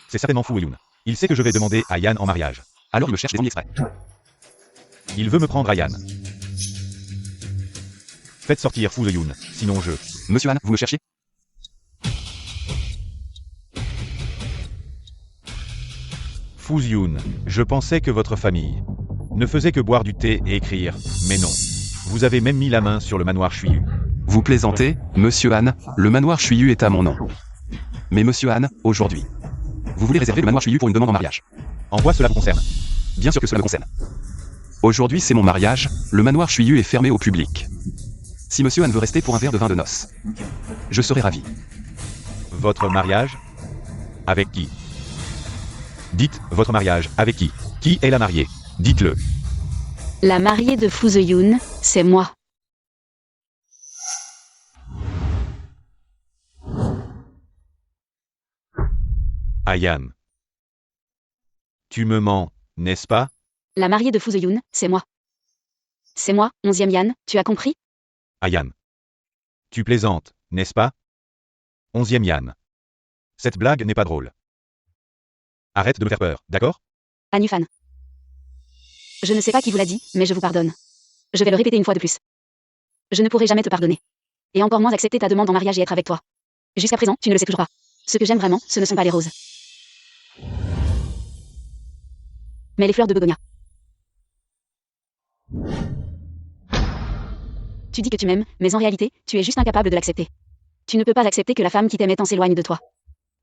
C'est certainement Fu Yun. Il sait que je vais demander à Yan en mariage. Alors il me cherche des ennuis exprès. Il veut me prendre à Yan. Faites sortir Fu Yun, sinon je... Monsieur Han, vous me cherchiez? Fu Yun, je pensais que votre famille ne faisait que boire du thé et écrire, mais non. Vous avez même mis la main sur le manoir Shuyu. Vous plaisantez, Monsieur Han, le manoir Shuyu est à mon nom. Mais Monsieur Han, aujourd'hui, vous voulez réserver le manoir Shuyu pour une demande en mariage? En quoi cela vous concerne? Bien sûr que cela me concerne. Aujourd'hui c'est mon mariage, le manoir Shuyu est fermé au public. Si Monsieur Han veut rester pour un verre de vin de noces, je serai ravi. Votre mariage? Avec qui? Dites, votre mariage, avec qui? Qui est la mariée? Dites-le. La mariée de Fu Yun, c'est moi. Ayan. Tu me mens, n'est-ce pas? La mariée de Fu Yun, c'est moi. C'est moi, 11e Yan, tu as compris? Ayan. Tu plaisantes, n'est-ce pas? 11e Yan. Cette blague n'est pas drôle. Arrête de me faire peur, d'accord? Anufan. Je ne sais pas qui vous l'a dit, mais je vous pardonne. Je vais le répéter une fois de plus. Je ne pourrai jamais te pardonner. Et encore moins accepter ta demande en mariage et être avec toi. Jusqu'à présent, tu ne le sais toujours pas. Ce que j'aime vraiment, ce ne sont pas les roses. Mais les fleurs de begonia. Tu dis que tu m'aimes, mais en réalité, tu es juste incapable de l'accepter. Tu ne peux pas accepter que la femme qui t'aimait tant s'éloigne de toi.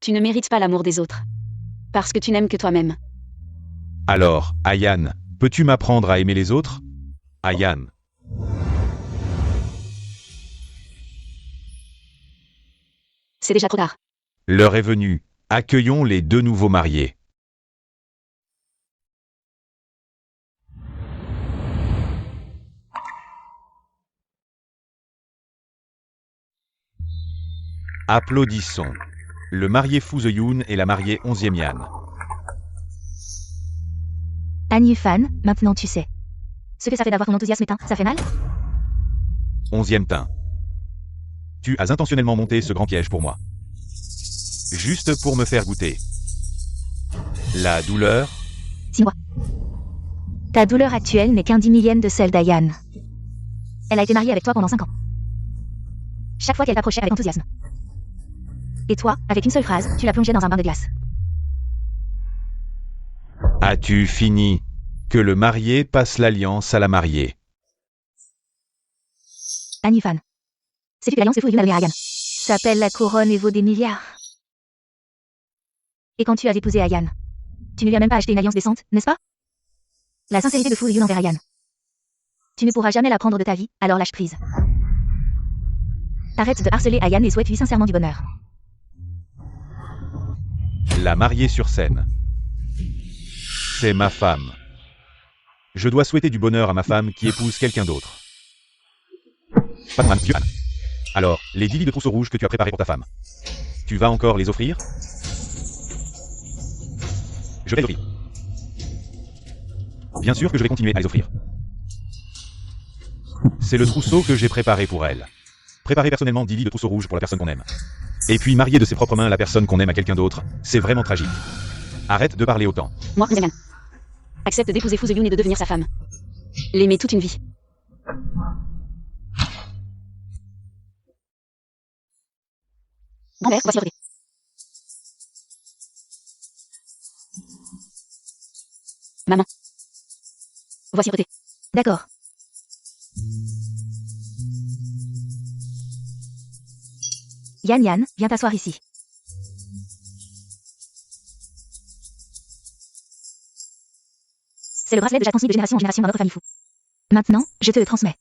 Tu ne mérites pas l'amour des autres. Parce que tu n'aimes que toi-même. Alors, Ayan, peux-tu m'apprendre à aimer les autres? Ayan. C'est déjà trop tard. L'heure est venue. Accueillons les deux nouveaux mariés. Applaudissons. Le marié Fu Yun et la mariée 11e Yan. Annie Fan, maintenant tu sais. Ce que ça fait d'avoir ton enthousiasme éteint, ça fait mal? 11e teint. Tu as intentionnellement monté ce grand piège pour moi. Juste pour me faire goûter. La douleur? 6 mois. Ta douleur actuelle n'est qu'un 10 000 de celle d'Ayan. Elle a été mariée avec toi pendant 5 ans. Chaque fois qu'elle t'approchait avec enthousiasme. Et toi, avec une seule phrase, tu la plongeais dans un bain de glace. As-tu fini? Que le marié passe l'alliance à la mariée. Annie Fan. Sais-tu que l'alliance de Fu Yun à Ayan s'appelle la couronne et vaut des milliards? Et quand tu as épousé Ayan, tu ne lui as même pas acheté une alliance décente, n'est-ce pas? La sincérité de Fu Yun envers Ayan. Tu ne pourras jamais la prendre de ta vie, alors lâche prise. Arrête de harceler Ayan et souhaite-lui sincèrement du bonheur. La mariée sur scène. C'est ma femme. Je dois souhaiter du bonheur à ma femme qui épouse quelqu'un d'autre. Patman, vieux Han. Alors, les 10 lits de trousseau rouge que tu as préparés pour ta femme. Tu vas encore les offrir? Je vais les offrir. Bien sûr que je vais continuer à les offrir. C'est le trousseau que j'ai préparé pour elle. Préparer personnellement 10 lits de trousseau rouge pour la personne qu'on aime. Et puis marier de ses propres mains la personne qu'on aime à quelqu'un d'autre, c'est vraiment tragique. Arrête de parler autant. Moi, Onziemian. Accepte d'épouser Fu The Yoon et de devenir sa femme. L'aimer toute une vie. Grand-mère, voici votre thé. Maman. Voici votre thé. D'accord. Yan, viens t'asseoir ici. C'est le bracelet déjà transmis de génération en génération dans notre famille fou. Maintenant, je te le transmets.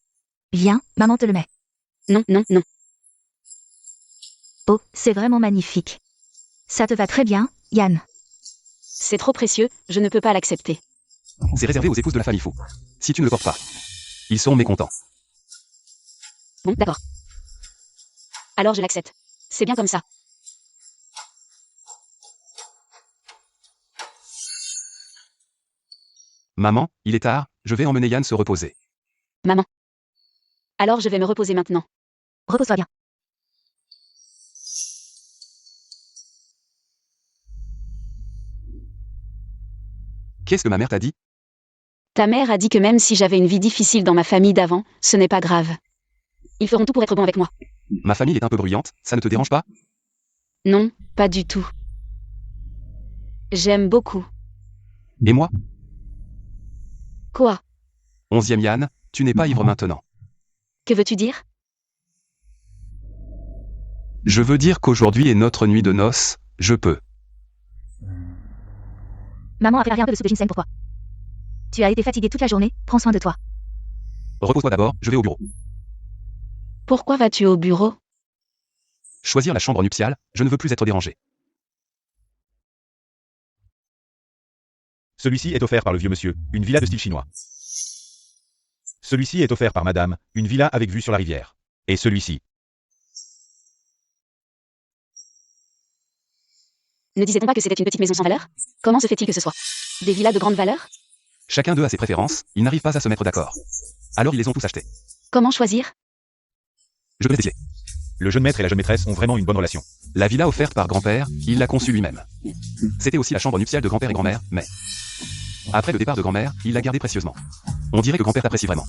Viens, maman te le met. Non, non, non. Oh, c'est vraiment magnifique. Ça te va très bien, Yan. C'est trop précieux, je ne peux pas l'accepter. C'est réservé aux épouses de la famille fou. Si tu ne le portes pas, ils seront mécontents. Bon, d'accord. Alors je l'accepte. C'est bien comme ça. Maman, il est tard, je vais emmener Yann se reposer. Maman. Alors je vais me reposer maintenant. Repose-toi bien. Qu'est-ce que ma mère t'a dit? Ta mère a dit que même si j'avais une vie difficile dans ma famille d'avant, ce n'est pas grave. Ils feront tout pour être bons avec moi. Ma famille est un peu bruyante, ça ne te dérange pas? Non, pas du tout. J'aime beaucoup. Et moi? Quoi? 11e Yann, tu n'es pas ivre maintenant. Que veux-tu dire? Je veux dire qu'aujourd'hui est notre nuit de noces, je peux. Maman a préparé un peu de soupe de ginseng pour toi. Tu as été fatigué toute la journée, prends soin de toi. Repose-toi d'abord, je vais au bureau. Pourquoi vas-tu au bureau? Choisir la chambre nuptiale, je ne veux plus être dérangé. Celui-ci est offert par le vieux monsieur, une villa de style chinois. Celui-ci est offert par madame, une villa avec vue sur la rivière. Et celui-ci. Ne disait-on pas que c'était une petite maison sans valeur? Comment se fait-il que ce soit des villas de grande valeur? Chacun d'eux a ses préférences, ils n'arrivent pas à se mettre d'accord. Alors ils les ont tous achetés. Comment choisir? Je te laisse décider. Le jeune maître et la jeune maîtresse ont vraiment une bonne relation. La villa offerte par grand-père, il l'a conçue lui-même. C'était aussi la chambre nuptiale de grand-père et grand-mère, mais... Après le départ de grand-mère, il l'a gardée précieusement. On dirait que grand-père t'apprécie vraiment.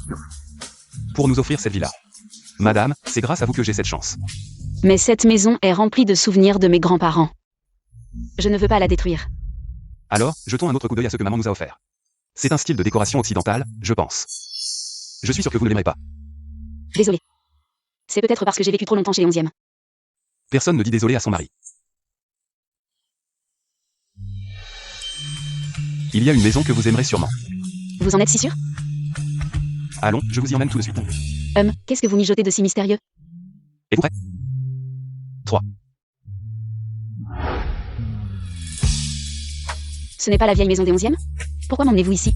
Pour nous offrir cette villa. Madame, c'est grâce à vous que j'ai cette chance. Mais cette maison est remplie de souvenirs de mes grands-parents. Je ne veux pas la détruire. Alors, jetons un autre coup d'œil à ce que maman nous a offert. C'est un style de décoration occidentale, je pense. Je suis sûr que vous ne l'aimerez pas. Désolée. C'est peut-être parce que j'ai vécu trop longtemps chez les 11e. Personne ne dit désolé à son mari. Il y a une maison que vous aimerez sûrement. Vous en êtes si sûr? Allons, je vous y emmène tout de suite. Qu'est-ce que vous mijotez de si mystérieux? Êtes-vous prêts? 3. Ce n'est pas la vieille maison des 11e? Pourquoi m'emmenez-vous ici?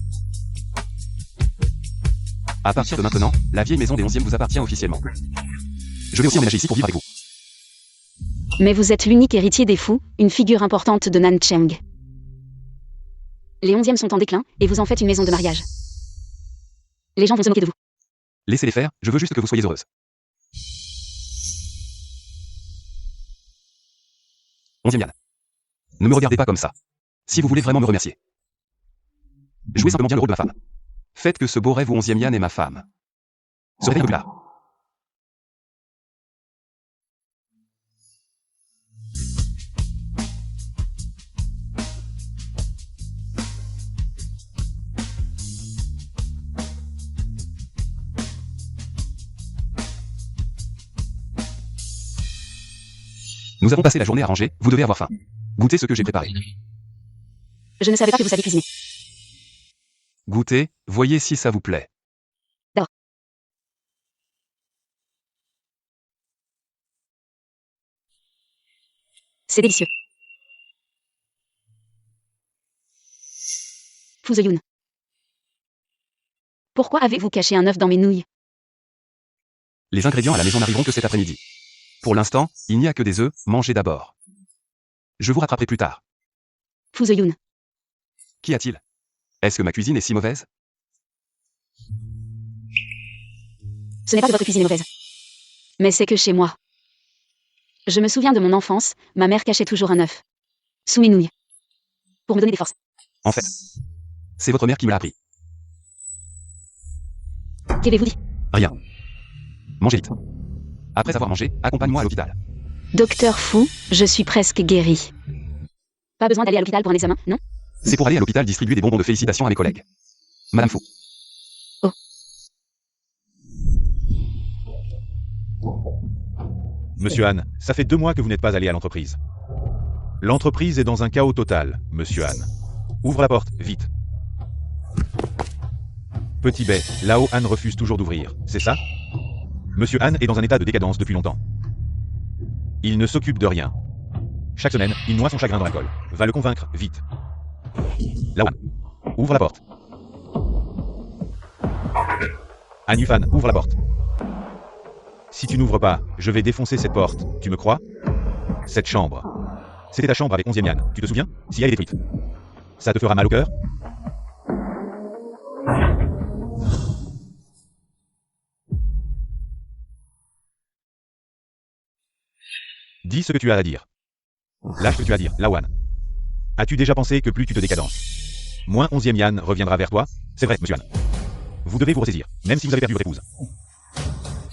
À partir de maintenant, la vieille maison des 11e vous appartient officiellement. Je vais aussi emménager ici pour vivre avec vous. Mais vous êtes l'unique héritier des fous, une figure importante de Nancheng. Les 11e sont en déclin, et vous en faites une maison de mariage. Les gens vont se moquer de vous. Laissez-les faire, je veux juste que vous soyez heureuse. 11e Yann. Ne me regardez pas comme ça. Si vous voulez vraiment me remercier. Jouez simplement bien le rôle de ma femme. Faites que ce beau rêve où 11e Yann est ma femme. Se réveille là. Nous avons passé la journée à ranger, vous devez avoir faim. Goûtez ce que j'ai préparé. Je ne savais pas que vous saviez cuisiner. Goûtez, voyez si ça vous plaît. D'accord. C'est délicieux. Fu The Yoon. Pourquoi avez-vous caché un œuf dans mes nouilles? Les ingrédients à la maison n'arriveront que cet après-midi. Pour l'instant, il n'y a que des œufs, mangez d'abord. Je vous rattraperai plus tard. Fu The Yoon. Qu'y a-t-il? Est-ce que ma cuisine est si mauvaise? Ce n'est pas que votre cuisine est mauvaise. Mais c'est que chez moi. Je me souviens de mon enfance, ma mère cachait toujours un œuf. Sous mes nouilles. Pour me donner des forces. En fait, c'est votre mère qui me l'a appris. Qu'avez-vous dit? Rien. Mangez vite. Après avoir mangé, accompagne-moi à l'hôpital. Docteur Fou, je suis presque guérie. Pas besoin d'aller à l'hôpital pour un examen, non? C'est pour aller à l'hôpital distribuer des bonbons de félicitations à mes collègues. Madame Fou. Monsieur Han, ça fait 2 mois que vous n'êtes pas allé à l'entreprise. L'entreprise est dans un chaos total, monsieur Han. Ouvre la porte, vite. Petit Bay, là-haut Han refuse toujours d'ouvrir, c'est ça? Monsieur Han est dans un état de décadence depuis longtemps. Il ne s'occupe de rien. Chaque semaine, il noie son chagrin dans l'alcool. Va le convaincre, vite. Là-haut Han. Ouvre la porte. Han Yufan, ouvre la porte. Si tu n'ouvres pas, je vais défoncer cette porte, tu me crois? Cette chambre. C'était ta chambre avec 11e Yan, tu te souviens? Si elle est détruite. Ça te fera mal au cœur? Dis ce que tu as à dire. Lâche ce que tu as à dire, Lawan. As-tu déjà pensé que plus tu te décadences, moins 11e Yan reviendra vers toi? C'est vrai, monsieur Han. Vous devez vous ressaisir, même si vous avez perdu votre épouse.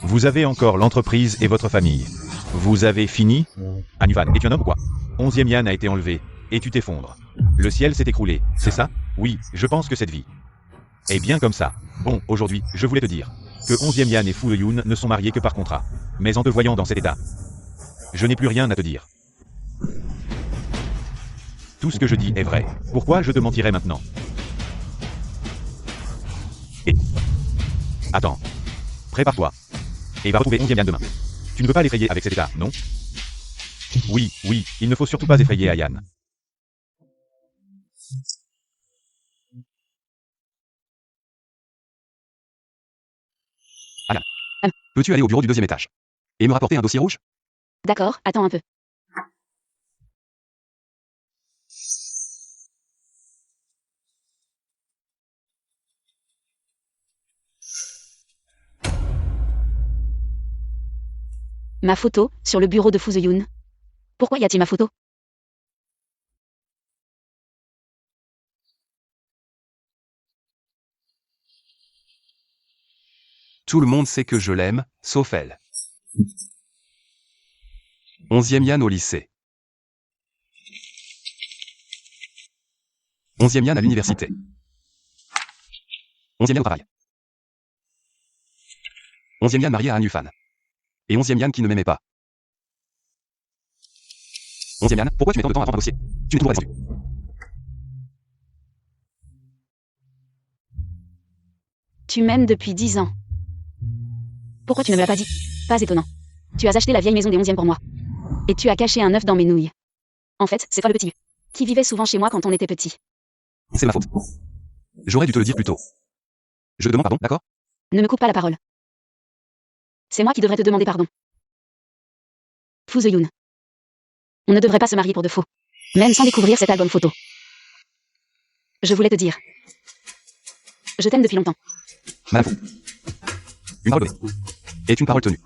Vous avez encore l'entreprise et votre famille. Vous avez fini? Anufan, es-tu un homme ou quoi? 11e Yan a été enlevé, et tu t'effondres. Le ciel s'est écroulé, c'est ça? Oui, je pense que cette vie est bien comme ça. Bon, aujourd'hui, je voulais te dire que 11e Yan et Fu Yoon ne sont mariés que par contrat. Mais en te voyant dans cet état, je n'ai plus rien à te dire. Tout ce que je dis est vrai. Pourquoi je te mentirais maintenant? Et... Attends. Prépare-toi. Et va retrouver 11e Yan demain. Tu ne peux pas l'effrayer avec cet état, non? Oui, oui, il ne faut surtout pas effrayer Ayan. Ayan. Peux-tu aller au bureau du 2e étage? Et me rapporter un dossier rouge? D'accord, attends un peu. Ma photo, sur le bureau de Fu Yoon. Pourquoi y a-t-il ma photo? Tout le monde sait que je l'aime, sauf elle. 11e Yan au lycée. 11e Yan à l'université. 11e Yan au travail. 11e Yan marié à Anufan. Et 11e Yan qui ne m'aimait pas. 11e Yan, pourquoi tu mets tant de temps à prendre un dossier? Tu n'es toujours pas descendu. Tu m'aimes depuis 10 ans. Pourquoi tu ne me l'as pas dit? Pas étonnant. Tu as acheté la vieille maison des 11e pour moi. Et tu as caché un œuf dans mes nouilles. En fait, c'est toi le petit qui vivait souvent chez moi quand on était petit. C'est ma faute. J'aurais dû te le dire plus tôt. Je te demande pardon, d'accord? Ne me coupe pas la parole. C'est moi qui devrais te demander pardon. Fu Yoon. On ne devrait pas se marier pour de faux. Même sans découvrir cet album photo. Je voulais te dire. Je t'aime depuis longtemps. Madame Fou. Une parole donnée. Est une parole tenue.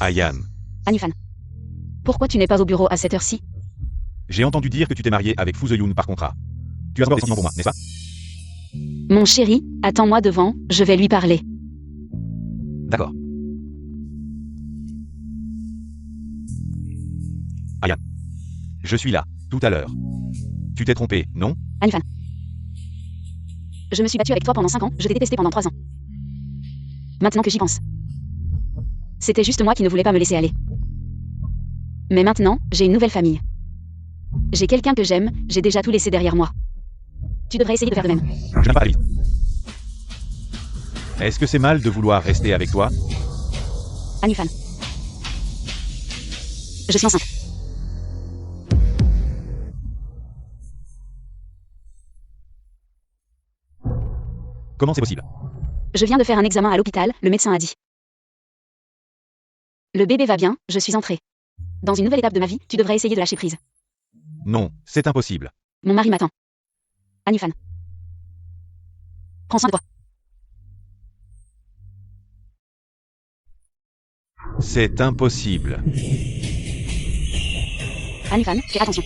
Ayan. Anufan. Pourquoi tu n'es pas au bureau à cette heure-ci? J'ai entendu dire que tu t'es marié avec Fu Yoon par contrat. Tu as encore des sentiments pour moi, n'est-ce pas? Mon chéri, attends-moi devant, je vais lui parler. D'accord. Ayan. Je suis là, tout à l'heure. Tu t'es trompé, non? Anufan. Je me suis battue avec toi pendant 5 ans, je t'ai détesté pendant 3 ans. Maintenant que j'y pense. C'était juste moi qui ne voulais pas me laisser aller. Mais maintenant, j'ai une nouvelle famille. J'ai quelqu'un que j'aime, j'ai déjà tout laissé derrière moi. Tu devrais essayer de faire de même. Je n'aime pas aller vite. Est-ce que c'est mal de vouloir rester avec toi? Anufan. Je suis enceinte. Comment c'est possible? Je viens de faire un examen à l'hôpital, le médecin a dit. Le bébé va bien, je suis entrée. Dans une nouvelle étape de ma vie, tu devrais essayer de lâcher prise. Non, c'est impossible. Mon mari m'attend. Anifan. Prends soin de toi. C'est impossible. Anifan, fais attention.